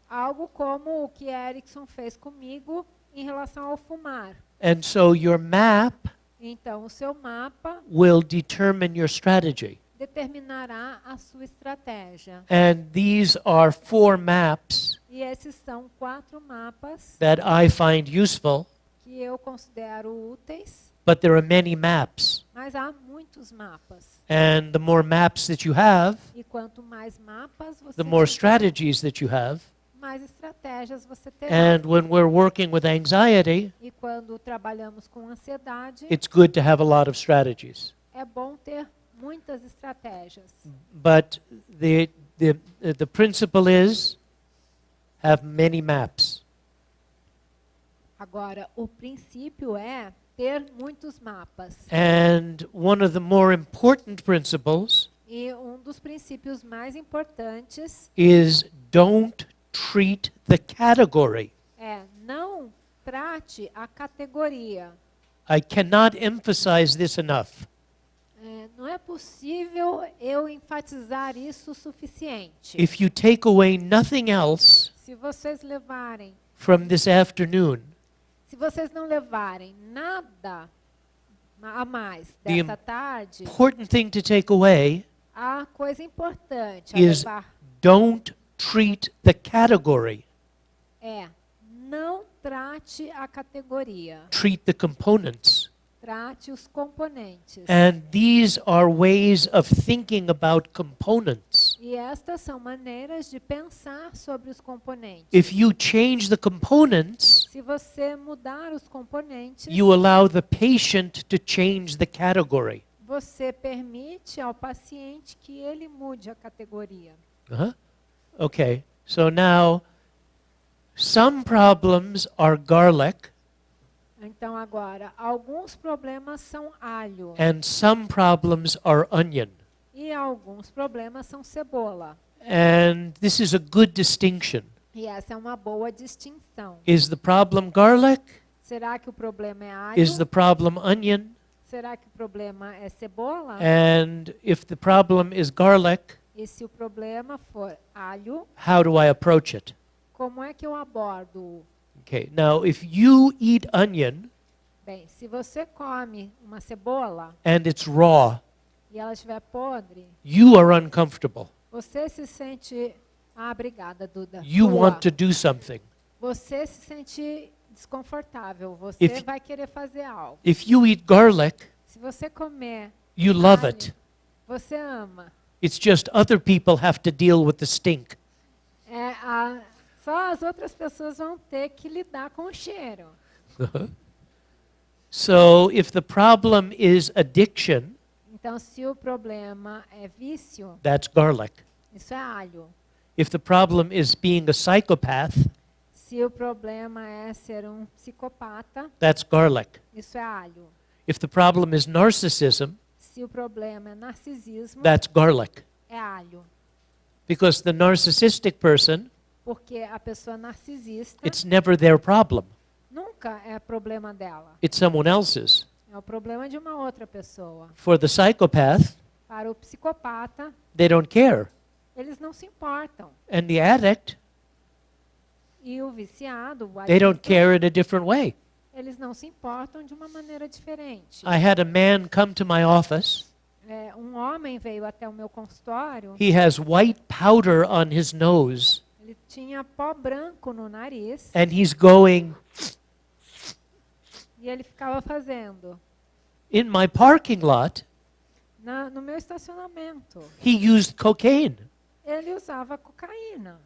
Algo como o que Erickson fez comigo em relação ao fumar. And so your map Então, o seu mapa will determine your strategy. determinará a sua estratégia. And these are 4 maps E esses são 4 mapas that I find useful, que eu considero úteis, but there are many maps. mas há muitos mapas. And the more maps that you have, E quanto mais mapas você the more tiver, strategies that you have. mais estratégias você terá. And when we're working with anxiety, E quando trabalhamos com ansiedade, it's good to have a lot of strategies. é bom ter muitas estratégias. But the principle is have many maps. Agora, o princípio é ter muitos mapas. And one of the more important principles E um dos princípios mais importantes is don't treat the category. é não trate a categoria. I cannot emphasize this enough. Não é possível eu enfatizar isso o suficiente. If you take away nothing else Se vocês levarem, from this afternoon, se vocês não levarem nada a mais The dessa tarde, important thing to take away a coisa importante a is levar don't treat the category, é não trate a categoria, treat the components. trate os componentes. And these are ways of thinking about components. E estas são maneiras de pensar sobre os componentes. If you change the components, Se você mudar os componentes, you allow the patient to change the category. você permite ao paciente que ele mude a categoria. Uh-huh. Okay, so now some problems are garlic Então agora, alguns problemas são alho and some problems are onion. e alguns problemas são cebola. And this is a good distinction. E essa é uma boa distinção. Is the problem garlic? Será que o problema é alho? Is the problem onion? Será que o problema é cebola? And if the problem is garlic, E se o problema for alho, how do I approach it? como é que eu abordo? Okay, now if you eat onion Bem, se você come uma cebola and it's raw, e ela estiver podre, you are uncomfortable. você se sente... Ah, obrigada, Duda. You Tua. want to do something. Você se sente desconfortável. Você If- vai querer fazer algo. If you eat garlic, Se você comer, you love carne, it. você ama. It's just other people have to deal with the stink. Só as outras pessoas vão ter que lidar com o cheiro. So if the problem is addiction, Então, se o problema é vício, that's garlic. isso é alho. If the problem is being a psychopath, Se o problema é ser um psicopata, that's garlic. isso é alho. If the problem is narcissism, Se o problema é narcisismo, that's garlic. é alho. Because the narcissistic person, Porque a pessoa narcisista it's never their problem. nunca é problema dela. It's someone else's. É o problema de uma outra pessoa. For the psychopath, Para o psicopata, they don't care. eles não se importam. And the addict, E o viciado, o they don't adicto, care in a different way. eles não se importam de uma maneira diferente. I had a man come to my office. Um homem veio até o meu consultório, He has white powder on his nose, ele tinha pó branco no nariz and he's going, e ele ficava fazendo. in my parking lot, No meu estacionamento, he used cocaine. ele usava cocaína.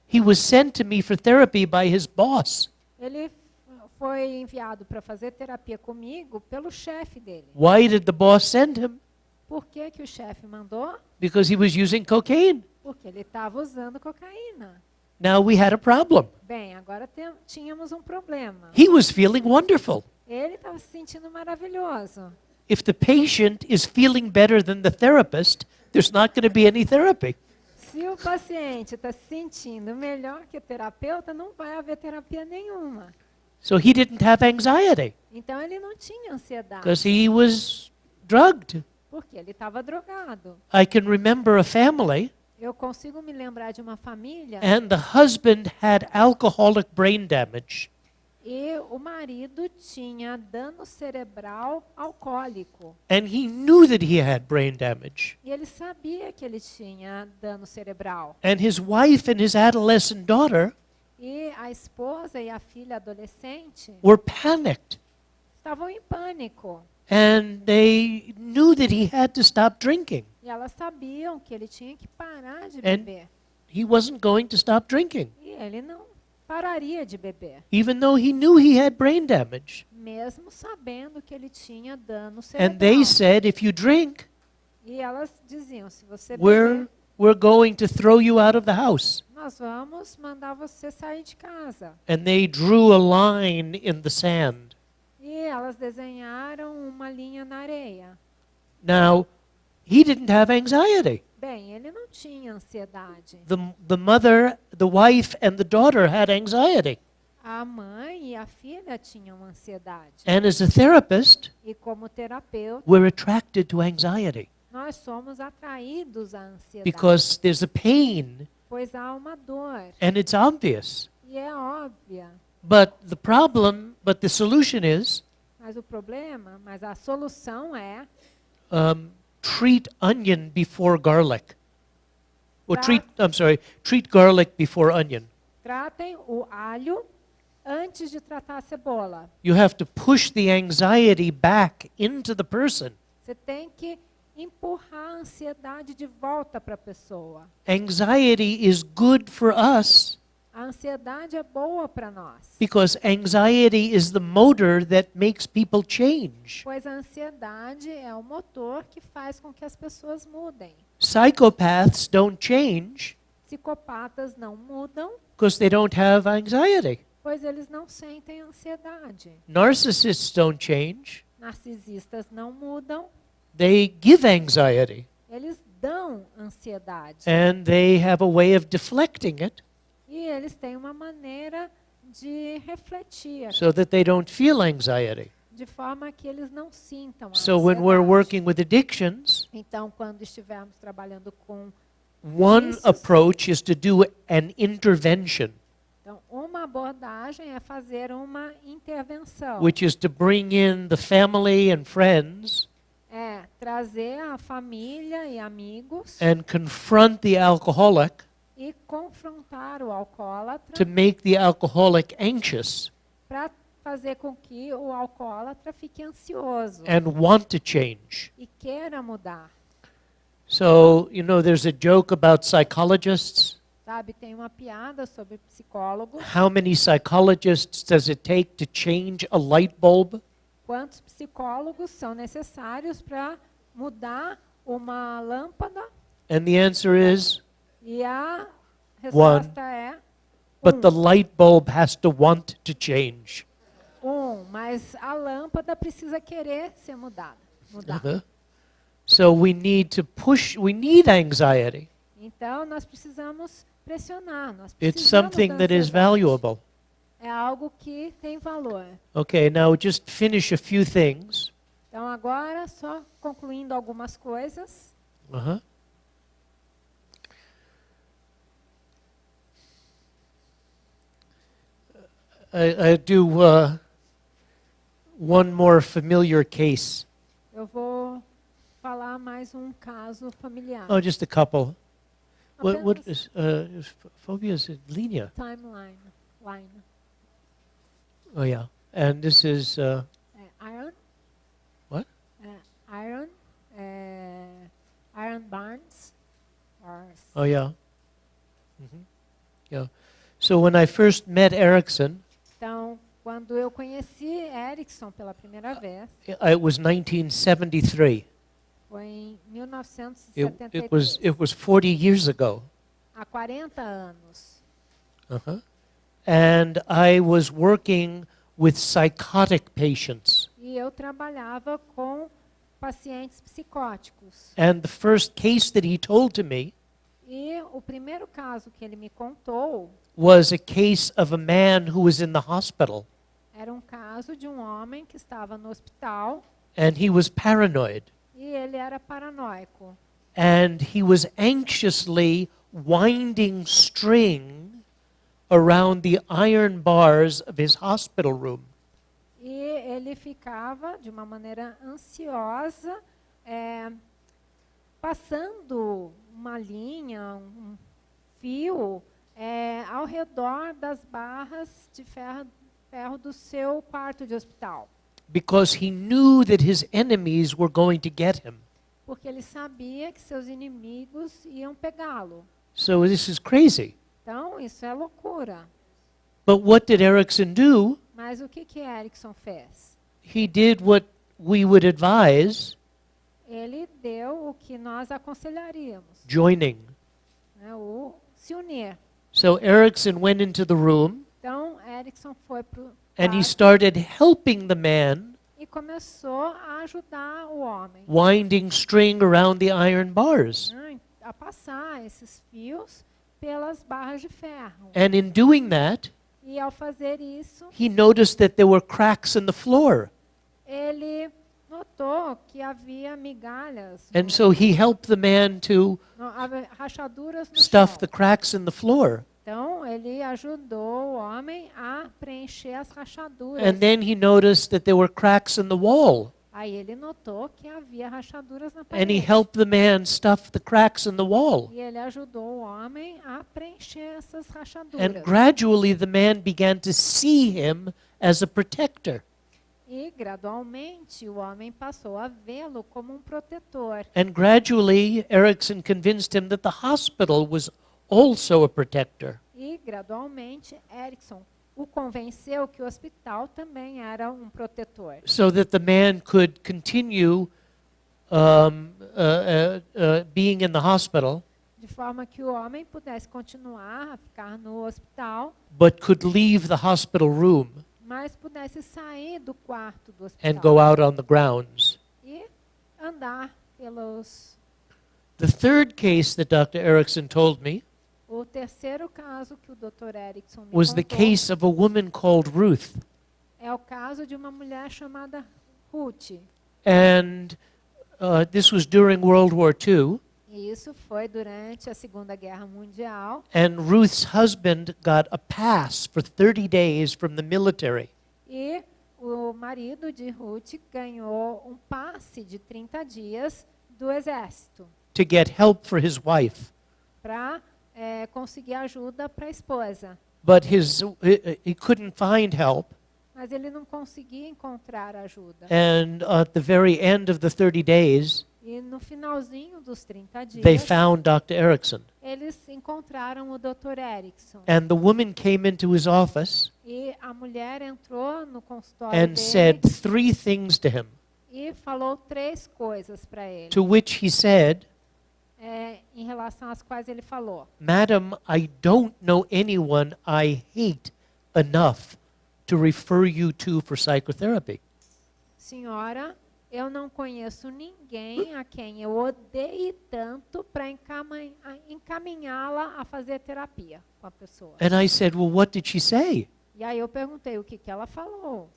He was sent to me for therapy by his boss. Ele foi enviado para fazer terapia comigo pelo chefe dele. Why did the boss send him? Por que que o chefe mandou? Because he was using cocaine. Porque ele estava usando cocaína. Now we had a problem. Bem, agora tínhamos um problema. He was feeling wonderful. Ele estava se sentindo maravilhoso. If the patient is feeling better than the therapist, there's not going to be any therapy. Se o paciente está se sentindo melhor que o terapeuta, não vai haver terapia nenhuma. So he didn't have anxiety Então ele não tinha ansiedade, because he was drugged. porque ele estava drogado. I can remember a family, Eu consigo me lembrar de uma família and the husband had alcoholic brain damage. e o marido tinha dano cerebral alcoólico. And he knew that he had brain damage. E ele sabia que ele tinha dano cerebral. And his wife and his adolescent daughter E a esposa e a filha adolescente were panicked. estavam em pânico. And they knew that he had to stop drinking. E elas sabiam que ele tinha que parar de And- beber. He wasn't going to stop drinking, E ele não pararia de beber, even though he knew he had brain damage. mesmo sabendo que ele tinha dano And cerebral. they said, if you drink, E elas diziam, se você we're, beber, we're going to throw you out of the house. nós vamos mandar você sair de casa. And they drew a line in the sand. E elas desenharam uma linha na areia. Now, he didn't have anxiety. Bem, ele não tinha ansiedade. The mother, the wife, and the daughter had anxiety. A mãe e a filha tinham ansiedade. And as a therapist, E como terapeuta, we're attracted to anxiety nós somos atraídos à ansiedade. because there's a pain Pois há uma dor. and it's obvious. E é óbvia. But the solution is Mas o problema, mas a solução é treat onion before garlic. Or Tá. treat garlic before onion. tratem o alho antes de tratar a cebola. You have to push the anxiety back into the person. Você tem que empurrar a ansiedade de volta para a pessoa. Anxiety is good for us A ansiedade é boa para nós, because anxiety is the motor that makes people change. pois a ansiedade é o motor que faz com que as pessoas mudem. Psychopaths don't change Psicopatas não mudam, because they don't have anxiety. pois eles não sentem ansiedade. Narcissists don't change. Narcisistas não mudam, They give anxiety eles dão ansiedade. and they have a way of deflecting it E eles têm uma maneira de refletir, so that they don't feel anxiety. de forma que eles não sintam a So when we're ansiedade. working with addictions, Então, quando estivermos trabalhando com one Vícios. approach is to do an intervention, Então, uma abordagem é fazer uma intervenção. which is to bring in the family and friends É trazer a família e amigos and confront the alcoholic e confrontar o alcoólatra to make the alcoholic anxious para fazer com que o alcoólatra fique ansioso and want to change. e queira mudar. So, there's a joke about psychologists. Sabe, tem uma piada sobre psicólogos. How many psychologists does it take to change a light bulb? Quantos psicólogos são necessários para mudar uma lâmpada? And the answer is, E a resposta é but the light bulb has to want to change. mas a lâmpada precisa querer ser mudada. Uh-huh. So we need anxiety. Então, nós precisamos pressionar. Nós It's precisamos something da that is ansiedade. valuable. É algo que tem valor. Okay, now just finish a few things. Então, agora, só concluindo algumas coisas. Uh-huh. I do one more familiar case. Eu vou falar mais um caso familiar. Oh, just a couple. What Apenas is phobia? Is it linea? timeline. Line. Oh yeah, and this is Iron. What? Iron. Iron Barnes. Or oh yeah, yeah. So when I first met Erickson, Então, quando eu conheci Erickson pela primeira vez, it was 1973. foi em It 1973, was 40 years ago. há 40 anos. Uh-huh. And I was working with psychotic patients. E eu trabalhava com pacientes psicóticos. And the first case that he told to me E o primeiro caso que ele me contou was a case of a man who was in the hospital, era um caso de um homem que estava no hospital and he was paranoid. e ele era paranoico. And he was anxiously winding string around the iron bars of his hospital room. E ele ficava, de uma maneira ansiosa, passando uma linha, um fio, ao redor das barras de ferro do seu quarto de hospital. Because he knew that his enemies were going to get him. Porque ele sabia que seus inimigos iam pegá-lo. So this is crazy. Então, isso é loucura. But what did Erickson do? Mas o que Erickson fez? He did what we would advise, Ele deu o que nós aconselharíamos, joining. né, o se unir. So Erickson went into the room Então, Erickson foi para o and he started helping the man e começou a ajudar o homem, winding string around the iron bars. né, a passar esses fios pelas barras de ferro. And in doing that, E ao fazer isso, he noticed that there were cracks in the floor. ele notou que havia migalhas, And so he helped the man to havia rachaduras no stuff chão. the cracks in the floor. Então, ele ajudou o homem a preencher as rachaduras. And then he noticed that there were cracks in the wall. Aí ele notou que havia rachaduras na And he parede. helped the man stuff the cracks in the wall. E ele ajudou o homem a preencher essas rachaduras. And gradually the man began to see him as a protector. E gradualmente o homem passou a vê-lo como um protetor. And gradually Erickson convinced him that the hospital was also a protector. E gradualmente Erickson o convenceu que o hospital também era um protetor. So that the man could continue being in the hospital, De forma que o homem pudesse continuar a ficar no hospital, but could leave the hospital room mas pudesse sair do quarto do and go hospital out on the grounds. e andar pelos... The third case that Dr. Erickson told me O terceiro caso que o Dr. Erickson me was the contou case of a woman called Ruth. é o caso de uma mulher chamada Ruth. And this was during World War II. E isso foi durante a Segunda Guerra Mundial. And Ruth's husband got a pass for 30 days from the military. E o marido de Ruth ganhou um passe de 30 dias do exército To get help for his wife. para conseguir ajuda para a esposa. But he couldn't find help. Mas ele não conseguia encontrar ajuda. And at the very end of the 30 days, E no finalzinho dos 30 they dias, found Dr. Erickson. eles encontraram o Dr. Erickson. And the woman came into his office E a mulher entrou no consultório and dele said 3 things to him. e falou 3 coisas para ele, To which he said, em relação às quais ele falou. Madam, I don't know anyone I hate enough to refer you to for psychotherapy. Senhora, eu não conheço ninguém a quem eu odeie tanto para encaminhá-la a fazer terapia com a pessoa. And I said, well, what did she say? E aí eu perguntei o que ela falou.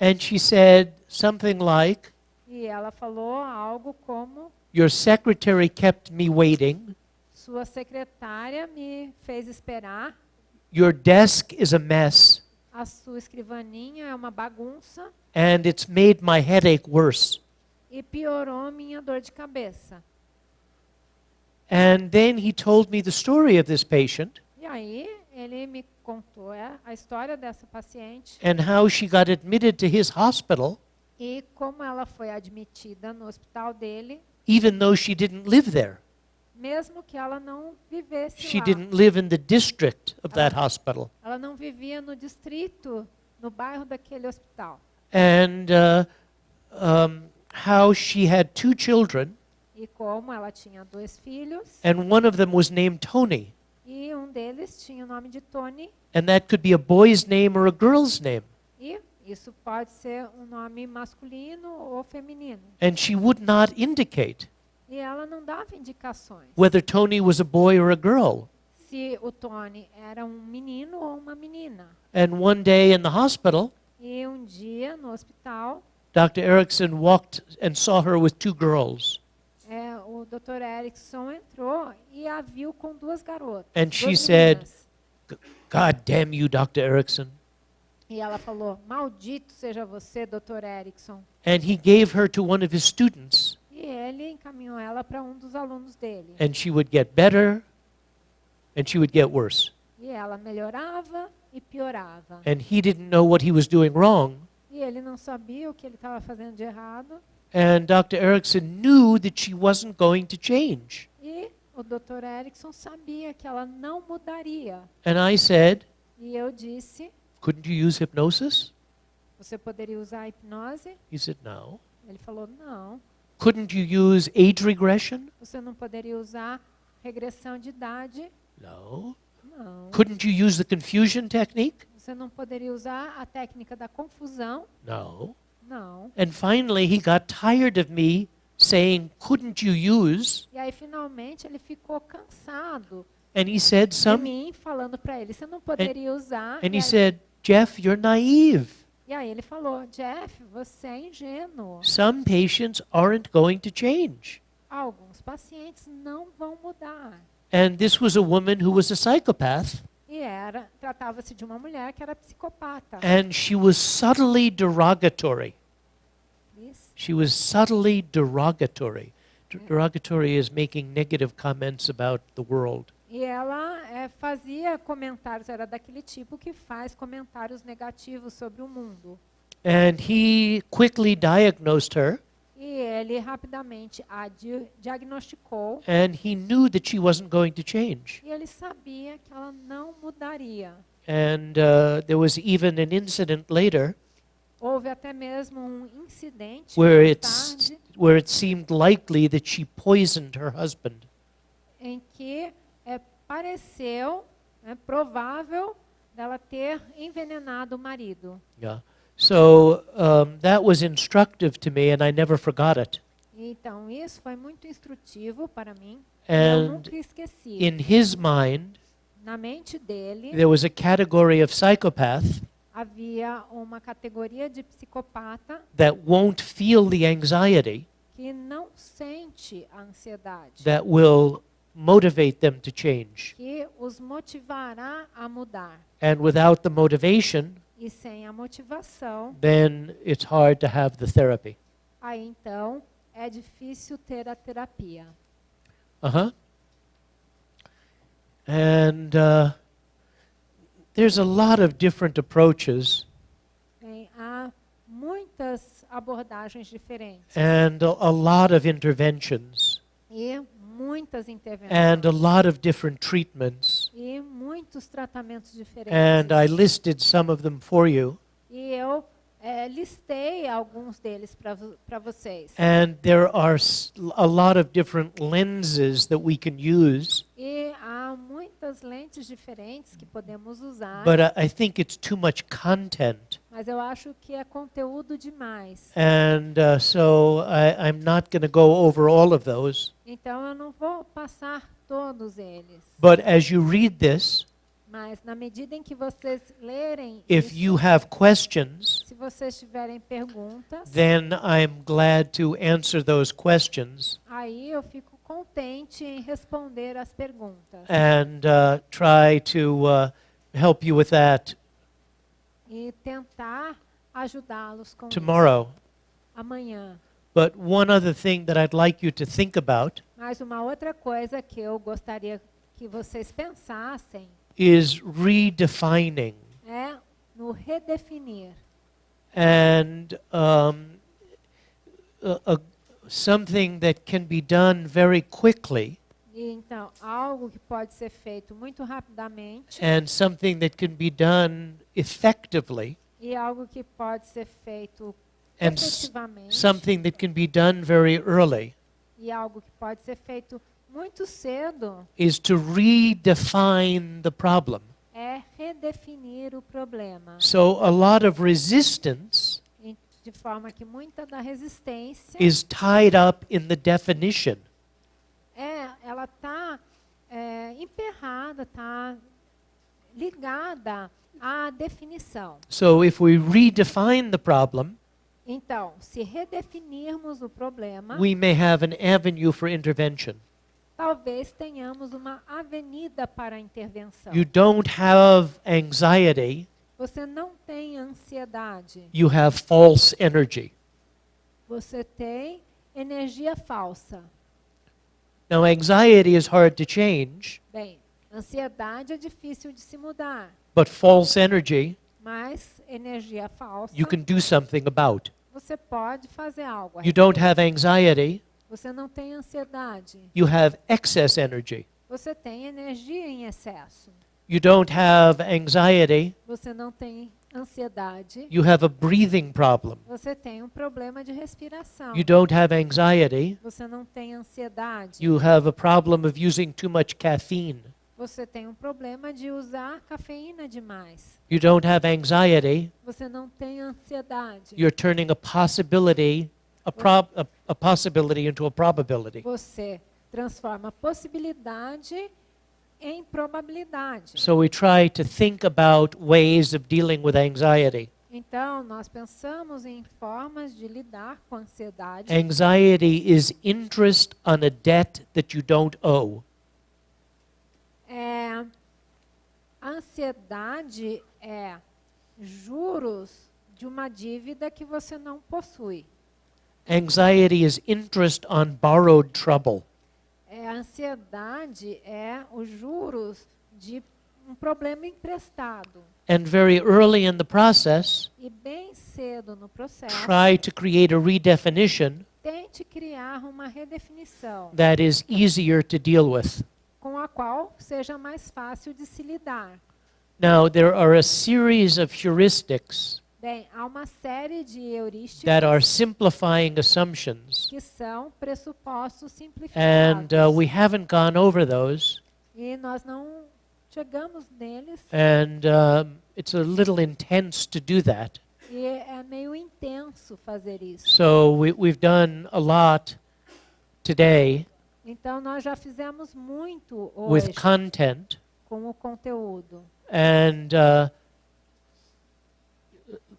And she said something like, E ela falou algo como: your secretary kept me waiting. sua secretária me fez esperar, Your desk is a mess. a sua escrivaninha é uma bagunça And it's made my headache worse. e piorou minha dor de cabeça. And then he told me the story of this patient E aí ele me contou a história dessa paciente and how she got admitted to his hospital e como ela foi admitida no hospital dele, even though she didn't live there. mesmo que ela não vivesse She lá. didn't live in the district of that hospital. Ela não vivia no distrito, no bairro daquele hospital. And how she had 2 children, E como ela tinha 2 filhos, and one of them was named Tony. E um deles tinha o nome de Tony. and that could be a boy's name or a girl's name. E isso pode ser um nome masculino ou feminino. And she would not indicate E ela não dava indicações whether Tony was a boy or a girl. se o Tony era um menino ou uma menina. And one day in the hospital, E um dia no hospital, Dr. Erickson walked and saw her with two girls. o Dr. Erickson entrou e a viu com duas garotas. And she duas said, meninas. God damn you, Dr. Erickson. E ela falou: "Maldito seja você, Dr. Erickson." And he gave her to one of his students, E ele encaminhou ela para um dos alunos dele. and she would get better and she would get worse. E ela melhorava e piorava. And he didn't know what he was doing wrong. E ele não sabia o que ele estava fazendo de errado. And Dr. Erickson knew that she wasn't going to change. E o Dr. Erickson sabia que ela não mudaria. And I said, E eu disse: couldn't you use hypnosis? "Você poderia usar a hipnose?" He said, no. Ele falou: "Não." Couldn't you use age regression? Você não poderia usar regressão de idade? No. Não. Couldn't you use the confusion technique? Você não poderia usar a técnica da confusão? No. Não. And finally, he got tired of me saying, couldn't you use? E aí, finalmente, ele ficou cansado And he said, de some, mim falando para ele: "Você não poderia usar." and E he aí, said, Jeff, you're naive. ele falou: "Jeff, você é ingênuo. Some patients aren't going to change. Alguns pacientes não vão mudar." And this was a woman who was a psychopath, E tratava-se de uma mulher que era psicopata. and she was subtly derogatory. Isso. She was subtly derogatory. Derogatory is making negative comments about the world. E ela fazia comentários, era daquele tipo que faz comentários negativos sobre o mundo. And he quickly diagnosed her, E ele rapidamente a diagnosticou. and he knew that she wasn't going to change. E ele sabia que ela não mudaria. And there was even an incident later Houve até mesmo um incidente where mais tarde where it seemed likely that she poisoned her husband. em que pareceu provável dela ter envenenado o marido. Yeah. So that was instructive to me, and I never forgot it. Então isso foi muito instrutivo para mim. E eu And nunca esqueci. in his mind, Na mente dele there was a category of psychopath havia uma categoria de psicopata that won't feel the anxiety que não sente a ansiedade, that will motivate them to change. que os motivará a mudar. And without the motivation, E sem a motivação, then it's hard to have the therapy. aí então é difícil ter a terapia. Uh-huh. And there's a lot of different approaches Há muitas abordagens diferentes and a lot of interventions e muitas intervenções and a lot of different treatments. e muitos tratamentos diferentes. And I listed some of them for you. E eu listei alguns deles para vocês. And there are a lot of different lenses that we can use. E há muitas lentes diferentes que podemos usar, But I think it's too much content. mas eu acho que é conteúdo demais. And so I'm not going to go over all of those. Então eu não vou passar todos eles. But as you read this, Mas na medida em que vocês lerem if isso, you have questions, se vocês tiverem perguntas, then I'm glad to answer those questions aí eu fico contente em responder as perguntas and try to help you with that e tentar ajudá-los com tomorrow. isso amanhã. But one other thing that I'd like you to think about Mas uma outra coisa que eu gostaria que vocês pensassem is redefining. é no redefinir. And something that can be done very quickly E então, algo que pode ser feito muito rapidamente and something that can be done effectively e algo que pode ser feito and efetivamente something that can be done very early. e algo que pode ser feito muito cedo is to redefine the problem. é redefinir o problema. So a lot of resistance De forma que muita da resistência is tied up in the definition. ela está emperrada, está ligada à definição. So if we redefine the problem, Então, se redefinirmos o problema, we may have an avenue for intervention. talvez tenhamos uma avenida para a intervenção. You don't have anxiety, Você não tem ansiedade, you have false energy. você tem energia falsa. Now, anxiety is hard to change, Bem, ansiedade é difícil de se mudar, but false energy mas energia falsa you can do something about. você pode fazer algo. a You don't respeito. have anxiety, Você não tem ansiedade, you have excess energy. você tem energia em excesso. You don't have anxiety, Você não tem ansiedade, you have a breathing problem. você tem um problema de respiração. You don't have anxiety, Você não tem ansiedade, you have a problem of using too much caffeine. você tem um problema de usar cafeína demais. You don't have anxiety, Você não tem ansiedade, you're turning a possibility, a possibility into a probability. você transforma possibilidade em probabilidade. So we try to think about ways of dealing with anxiety. Então, nós pensamos em formas de lidar com a ansiedade. Anxiety is interest on a debt that you don't owe. A ansiedade é juros de uma dívida que você não possui. Anxiety is interest on borrowed trouble. A ansiedade é os juros de um problema emprestado. And very early in the process, E bem cedo no processo, try to create a redefinition tente criar uma redefinição that is easier to deal with. com a qual seja mais fácil de se lidar. Now, there are a series of heuristics Bem, há uma série de heurísticas that are simplifying assumptions, que são pressupostos and simplificados. we haven't gone over those, E nós não chegamos neles. and it's a little intense to do that. E é meio intenso fazer isso. So we've done a lot today Então, nós já fizemos muito with hoje content, com o conteúdo. and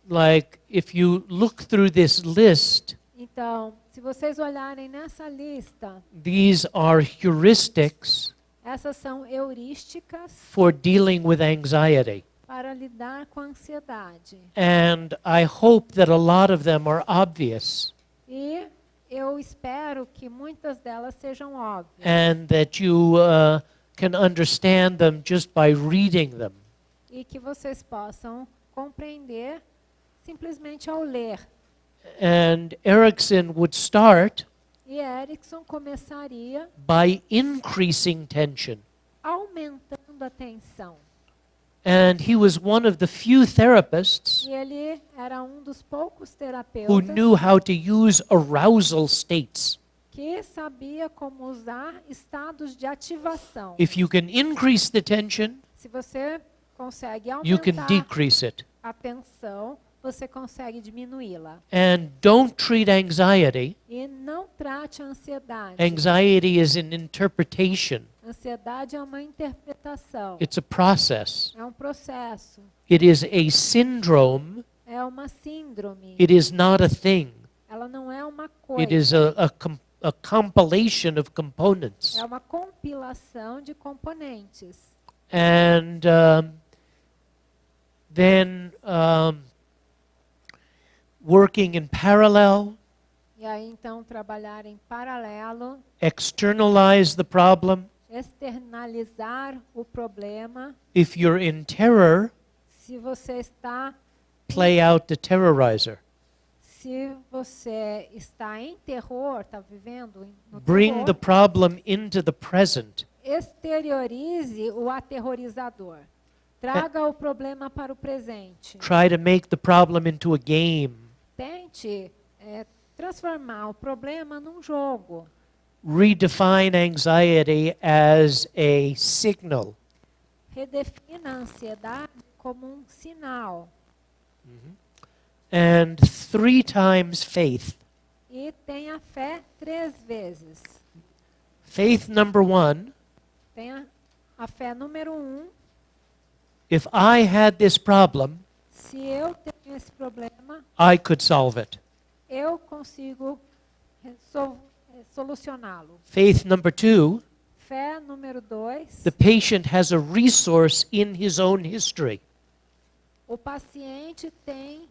like if you look through this list, Então, se vocês olharem nessa lista, these are heuristics essas são heurísticas for dealing with anxiety. para lidar com a ansiedade. And I hope that a lot of them are obvious E eu espero que muitas delas sejam óbvias. and that you can understand them just by reading them. E que vocês possam compreender simplesmente ao ler. And Erickson would start E Erickson começaria by increasing tension. aumentando a tensão. And he was one of the few therapists E ele era um dos poucos who terapeutas knew how to use arousal states. que sabia como usar estados de ativação. If you can increase the tension, Se você consegue you can aumentar decrease it. a tensão, você consegue diminuí-la. And don't treat anxiety. E não trate a ansiedade. Anxiety is an interpretation. Ansiedade é uma interpretação. It's a process. É um processo. It is a syndrome. É uma síndrome. It is not a thing. Ela não é uma It is coisa. a compilation of components. É uma compilação de componentes. And then working in parallel, E aí, então, trabalhar em paralelo, externalize the problem. externalizar o problema. If you're in terror, Se você está play out the terrorizer. Se você está em terror, está vivendo no Bring the terror, problem into the present. exteriorize o aterrorizador. Traga o problema para o presente. Try to make the problem into a game. Tente transformar o problema num jogo. redefine anxiety as a signal. Redefina a ansiedade como um sinal. And 3 times faith. E tenha fé 3 vezes. Faith number 1, Tenha a fé número 1. if I had this problem, Se eu tenho esse problema, I could solve it. eu consigo solucioná-lo. Faith number 2, Fé número 2. the patient has a resource in his own history. O paciente tem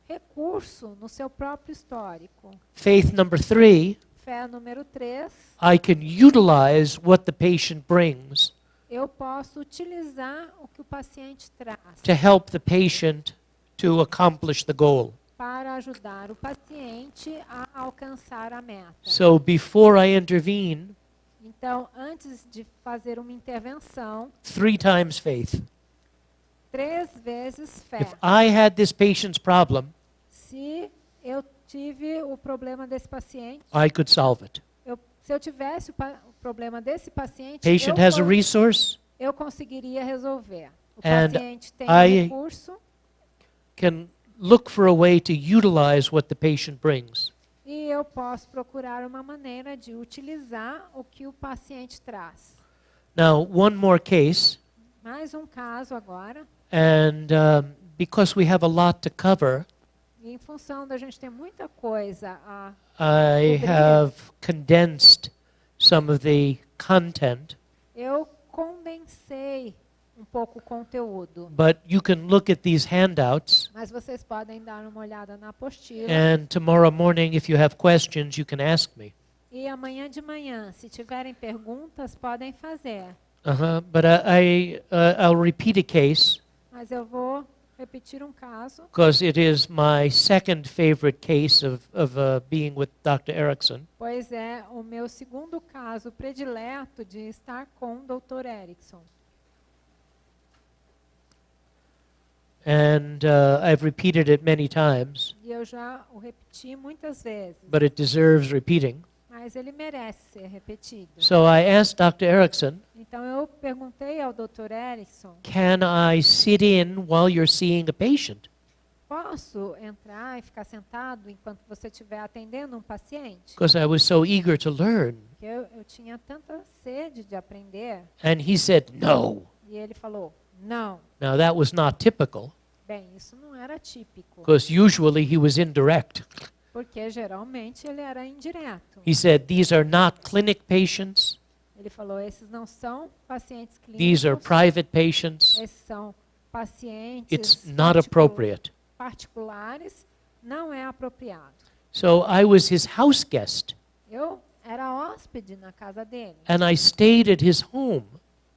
recurso no seu próprio histórico. Faith number 3, Fé número 3. I can utilize what the patient brings Eu posso utilizar o que o paciente traz to help the patient to accomplish the goal. para ajudar o paciente a alcançar a meta. So before I intervene, Então, antes de fazer uma intervenção, 3 times faith. 3 vezes fé. If I had this patient's problem, Se eu tive o problema desse paciente, I could solve it. se eu tivesse o problema desse paciente, Patient has a resource, eu conseguiria resolver. O And paciente tem I- recurso can look for a way to utilize what the patient brings. e eu posso procurar uma maneira de utilizar o que o paciente traz. Now, one more case, Mais um caso agora, and because we have a lot to cover, e em função da gente ter muita coisa a I Cobrir. have condensed some of the content, eu condensei um pouco o conteúdo, but you can look at these handouts, mas vocês podem dar uma olhada na apostila. and tomorrow morning, if you have questions, you can ask me. E amanhã de manhã, se tiverem perguntas, podem fazer. But I'll repeat a case Mas eu vou repetir um caso, because it is my second favorite case of being with Dr. Erickson. pois é o meu segundo caso predileto de estar com o Dr. Erickson. And I've repeated it many times, E eu já o repeti muitas vezes, but it deserves repeating. mas ele merece ser repetido. So I asked Dr. Erickson, Então eu perguntei ao Dr. Erickson, can I sit in while you're seeing a patient? posso entrar e ficar sentado enquanto você estiver atendendo um paciente? Because I was so eager to learn. Porque eu tinha tanta sede de aprender. And he said, no. E ele falou, não. Now that was not typical, Bem, isso não era típico, because usually he was indirect. porque geralmente ele era indireto. He said, these are not clinic patients. Ele falou, esses não são pacientes These are clínicos, private patients. esses são pacientes It's not appropriate. particulares, não é apropriado. So I was his house guest, Eu era hóspede na casa dele, and I stayed at his home,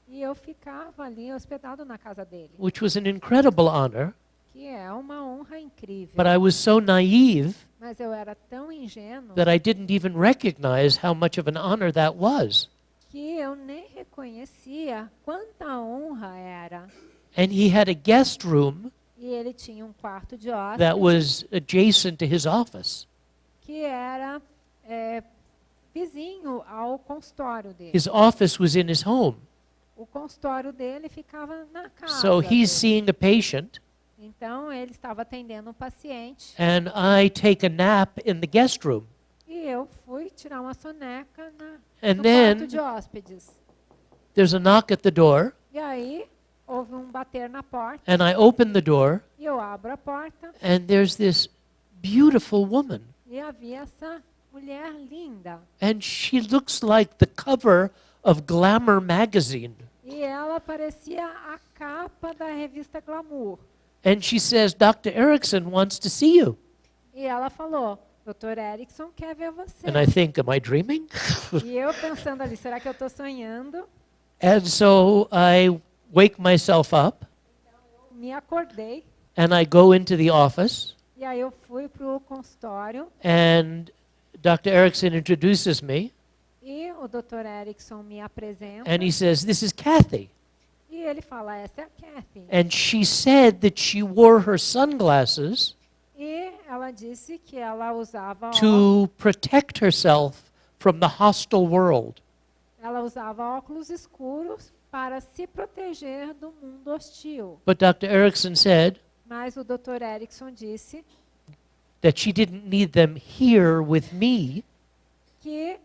e eu ficava ali hospedado na casa dele, which was an incredible honor. que é uma honra incrível. But I was so naive Mas eu era tão ingênuo that I didn't even recognize how much of an honor that was. que eu nem reconhecia quanta honra era. And he had a guest room E ele tinha um quarto de hóspede that was adjacent to his office. que era vizinho ao consultório dele. His office was in his home. O consultório dele ficava na casa So dele. he's seeing a patient, Então, ele estava atendendo um paciente and I take a nap in the guest room. e eu fui tirar uma soneca And no then quarto de hóspedes. there's a knock at the door, E aí, houve um bater na porta and I open the door, e eu abro a porta and there's this beautiful woman. e havia essa mulher linda. And she looks like the cover of Glamour magazine. E ela parecia a capa da revista Glamour. And she says, Dr. Erickson wants to see you. E ela falou, Dr. Erickson quer ver você. And I think, am I dreaming? E eu pensando ali, será que eu estou sonhando? And so I wake myself up, Me acordei and I go into the office, e aí eu fui para o consultório and Dr. Erickson introduces me, e o Dr. Erickson me apresenta and he says, this is Kathy. e ele fala, essa é a Kathy. And she said that she wore her sunglasses E ela disse que ela usava óculos to protect herself from the hostile world. Ela usava óculos escuros para se proteger do mundo hostil. But Dr. Erickson said Mas o Dr. Erickson disse that she didn't need them here with me, que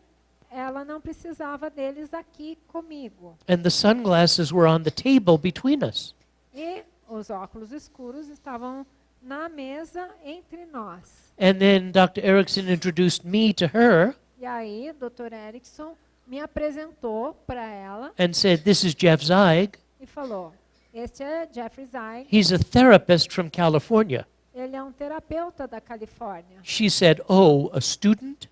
ela não precisava deles aqui comigo. and the sunglasses were on the table between us. E os óculos escuros estavam na mesa entre nós. And then Dr. Erickson introduced me to her E aí, Dr. Erickson me apresentou para ela and said, "This is Jeff Zeig. e falou: este é Jeffrey Zeig, He's a therapist from California." ele é um terapeuta da Califórnia. She said, "Oh, a student?"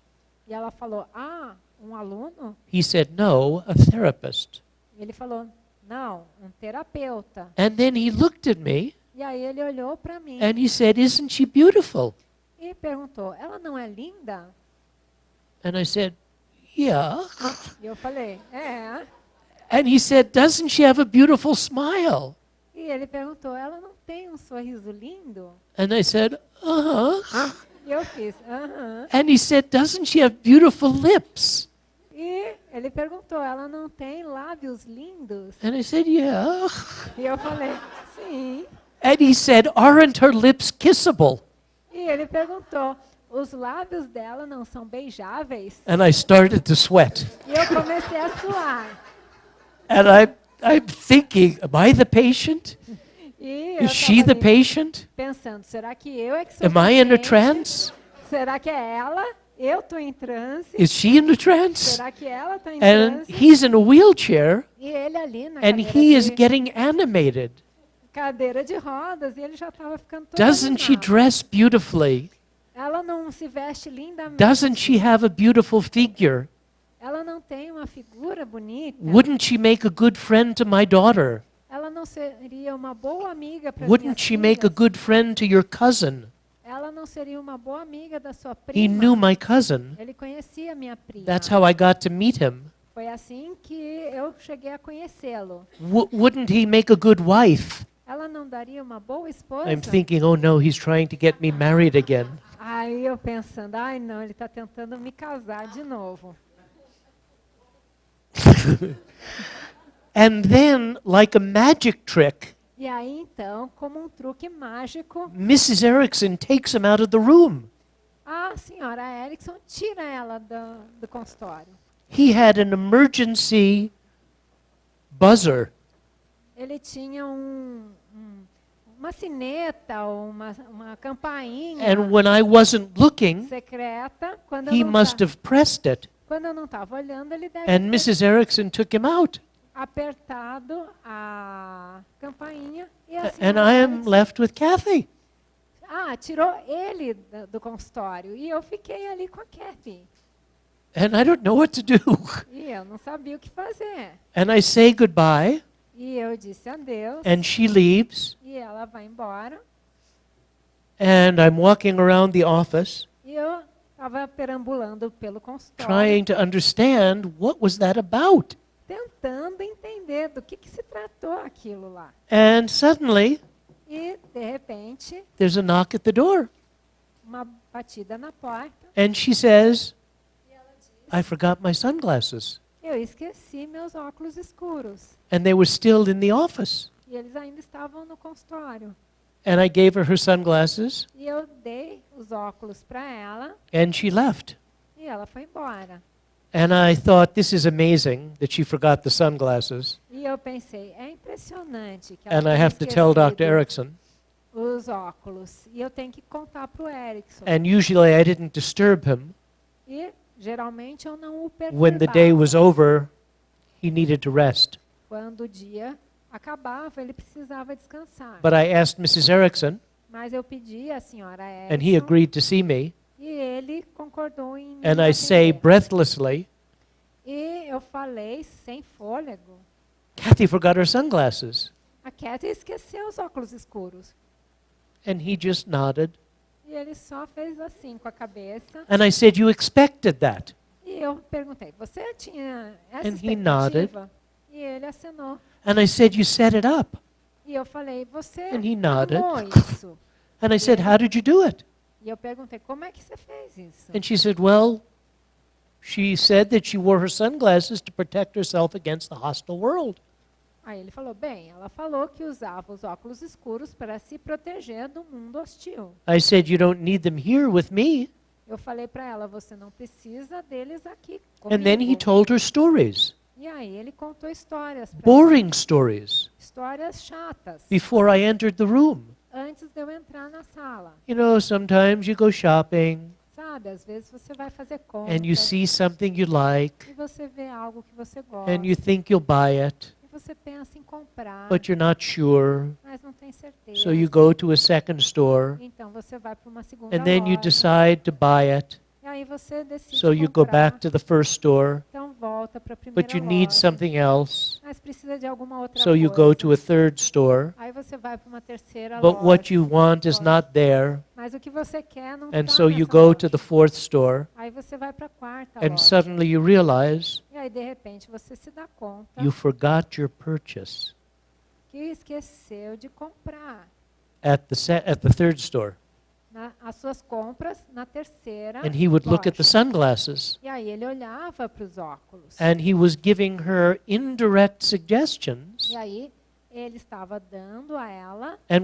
E ela falou: ah, um aluno? He said, "No, a therapist." Ele falou: não, um terapeuta. And then he looked at me E aí ele olhou para mim and he said, "Isn't she beautiful?" e perguntou: ela não é linda? And I said, "Yeah." E eu falei: é. And he said, "Doesn't she have a beautiful smile?" E ele perguntou: ela não tem um sorriso lindo? And I said, "Uh-huh." E eu fiz: aham. And he said, "Doesn't she have beautiful lips?" E ele perguntou: ela não tem lábios lindos? And I said, "Yeah." E eu falei: sim. And he said, "Aren't her lips kissable?" E ele perguntou: os lábios dela não são beijáveis? And I started to sweat. E eu comecei a suar. And I'm thinking, am I the patient? E eu Is she estava the patient? pensando: será que eu é que sou Am I in a paciente? trance? Será que é ela? Eu estou em transe? Is she in a trance? Será que ela está em And transe? he's in a wheelchair E ele ali na and he is getting animated. cadeira de rodas e ele já estava ficando todo Doesn't she animado. dress beautifully? Ela não se veste lindamente. Doesn't she have a beautiful figure? Ela não tem uma figura bonita. Wouldn't she make a good friend to my daughter? Ela não seria uma boa amiga para Wouldn't she make a good friend to your cousin? Ela não seria uma boa amiga da sua He prima. knew my cousin. Ele conhecia minha prima. That's how I got to meet him. Foi assim que eu cheguei a conhecê-lo. Wouldn't he make a good wife? Ela não daria uma boa esposa? I'm thinking, oh no, he's trying to get me married again. Aí eu pensando: ai não, ele está tentando me casar de novo. And then, like a magic trick, E aí então, como um truque mágico, Mrs. Erickson takes him out of the room. a senhora Erickson tira ela do consultório. He had an emergency buzzer. Ele tinha uma sineta, ou uma campainha And when I wasn't looking, secreta. Quando he eu não must ta- have pressed it. quando eu não estava olhando, ele deve And ter Mrs. Erickson took him out. apertado a campainha e a And senhora I am Erickson, left with Kathy. tirou ele do consultório e eu fiquei ali com a Kathy. And I don't know what to do. E eu não sabia o que fazer. And I say goodbye, E eu disse adeus and she leaves. e ela vai embora. And I'm walking around the office, E eu estava perambulando pelo consultório, trying to understand what was that about. tentando entender do que se tratou aquilo lá. And suddenly, E, de repente, there's a knock at the door. uma batida na porta. And she says, I forgot my sunglasses. Eu esqueci meus óculos escuros. And they were still in the office. E eles ainda estavam no consultório. And I gave her sunglasses, E eu dei os óculos para ela and she left. e ela foi embora. And I thought, this is amazing that she forgot the sunglasses. E eu pensei: é impressionante que ela And I tenha have to tell Dr. esquecido Erickson. os óculos. E eu tenho que contar para o Erickson. And usually I didn't disturb him. E geralmente eu não o When the day was perturbava. over, he needed to rest. Quando o dia acabava, ele precisava descansar. But I asked Mrs. Erickson, Mas eu pedi à senhora and he Erickson agreed to see me. e ele concordou em me And I say atender. breathlessly, E eu falei sem fôlego: Kathy forgot her sunglasses. a Kathy esqueceu os óculos escuros. And he just nodded. E ele só fez assim com a cabeça. And I said, you expected that. E eu perguntei: você tinha essa And he nodded. expectativa? E ele acenou. And I said, you set it up. E eu falei: você And he nodded. armou isso? And I said, how did you do it? E eu perguntei: como é que você fez isso? And she said, well, She said that she wore her sunglasses to protect herself against the hostile world. Aí ele falou, bem, ela falou que usava os óculos escuros para se proteger do mundo hostil. I said, you don't need them here with me. Eu falei para ela, você não precisa deles aqui And then he comigo. told her stories, E aí ele contou histórias para boring stories, histórias chatas, before I entered the room. antes de eu entrar na sala. You know, sometimes you go shopping Sabe, às vezes você vai fazer compras and you see something you like e você vê algo que você gosta and you think you'll buy it, e você pensa em comprar, but you're not sure. mas não tem certeza. So you go to a second store Então você vai para uma segunda and then you loja decide to buy it. e aí você decide So you go comprar. back to the first store, Então volta para a primeira but you need loja, something else. mas precisa de alguma outra So you coisa. go to a third store, Aí você vai para uma terceira but loja, what you want is not there. mas o que você quer não And está so you nessa go loja. to the fourth store Aí você vai para a quarta and loja. suddenly you realize E aí de repente você se dá conta you forgot your purchase que esqueceu de comprar at the third store. as suas compras na terceira And he would look at the loja. sunglasses E aí ele olhava para os óculos. and he was giving her indirect suggestions. E aí ele estava dando a ela And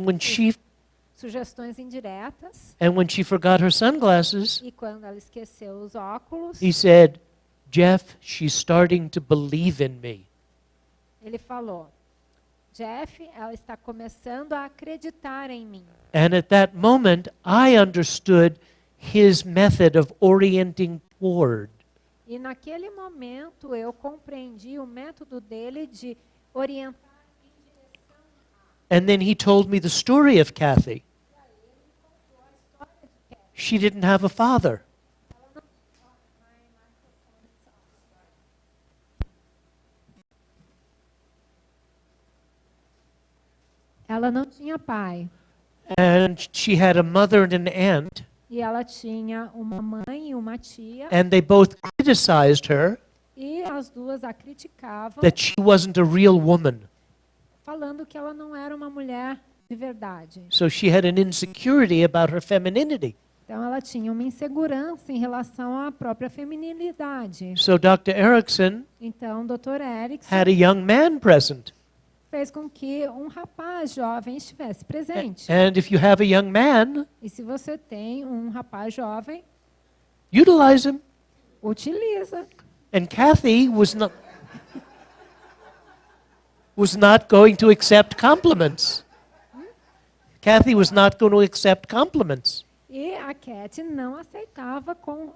sugestões indiretas. when she forgot her sunglasses, E quando ela esqueceu os óculos, he said, Jeff, she's starting to believe in me. ele falou, Jeff, ela está começando a acreditar em mim. And at that moment, I understood his method of orienting toward. E naquele momento eu compreendi o método dele de orientar. And then he told me the story of Kathy. She didn't have a father. Ela não tinha pai. And she had a mother and an aunt, E ela tinha uma mãe e uma tia. and they both criticized her E as duas a criticavam, that she wasn't a real woman. falando que ela não era uma mulher de verdade. So she had an insecurity about her femininity. Então ela tinha uma insegurança em relação à própria feminilidade. So Dr. Erickson Então o Dr. Erickson had a young man present. fez com que um rapaz jovem estivesse presente. And if you have a young man, E se você tem um rapaz jovem, utilize him. utiliza. And Kathy was not going to accept compliments. Kathy was not going to accept compliments. E a Cat não aceitava com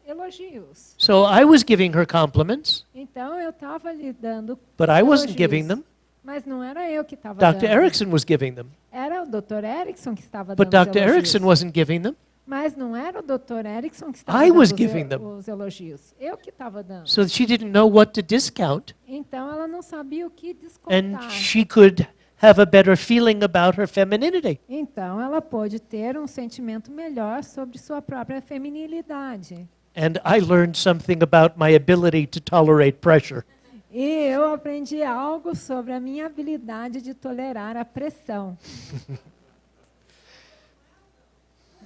elogios. So I was giving her compliments, Então eu estava lhe dando but I wasn't elogios, giving them. mas não era eu que estava Dr. dando. Erickson was giving them. Era o Dr. Erickson que estava But dando os Dr. Erickson elogios. wasn't giving them. Mas não era o Dr. Erickson que estava I dando was giving them. os elogios. Eu que estava dando. So she didn't know what to discount, Então ela não sabia o que and descontar. she could have a better feeling about her femininity. Então ela pôde ter um sentimento melhor sobre sua própria feminilidade. And I learned something about my ability to tolerate pressure. E eu aprendi algo sobre a minha habilidade de tolerar a pressão.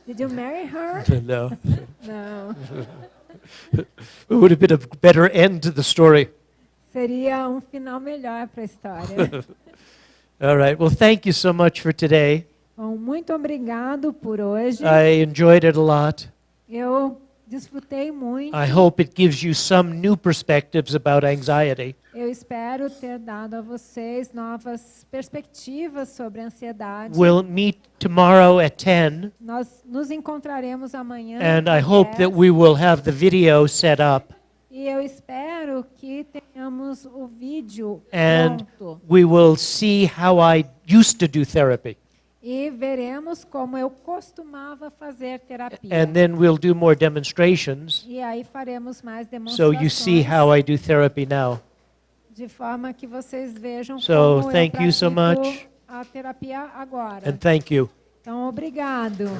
Did you marry her? No. Não. It would have been a better end to the story. Seria um final melhor para a história. All right. Well, thank you so much for today. Bom, muito obrigado por hoje. I enjoyed it a lot. Eu desfrutei muito. I hope it gives you some new perspectives about anxiety. Eu espero ter dado a vocês novas perspectivas sobre a ansiedade. We'll meet tomorrow at 10, Nós nos encontraremos amanhã. and I às hope that 10, we will have the video set up, E eu espero que tenhamos o vídeo and pronto. we will see how I used to do therapy. E veremos como eu costumava fazer terapia. And then we'll do more demonstrations, E aí faremos mais so demonstrações. you see how I do therapy now. De forma que vocês vejam So, como thank eu you so pratico much. a terapia agora. And thank you. Então, obrigado.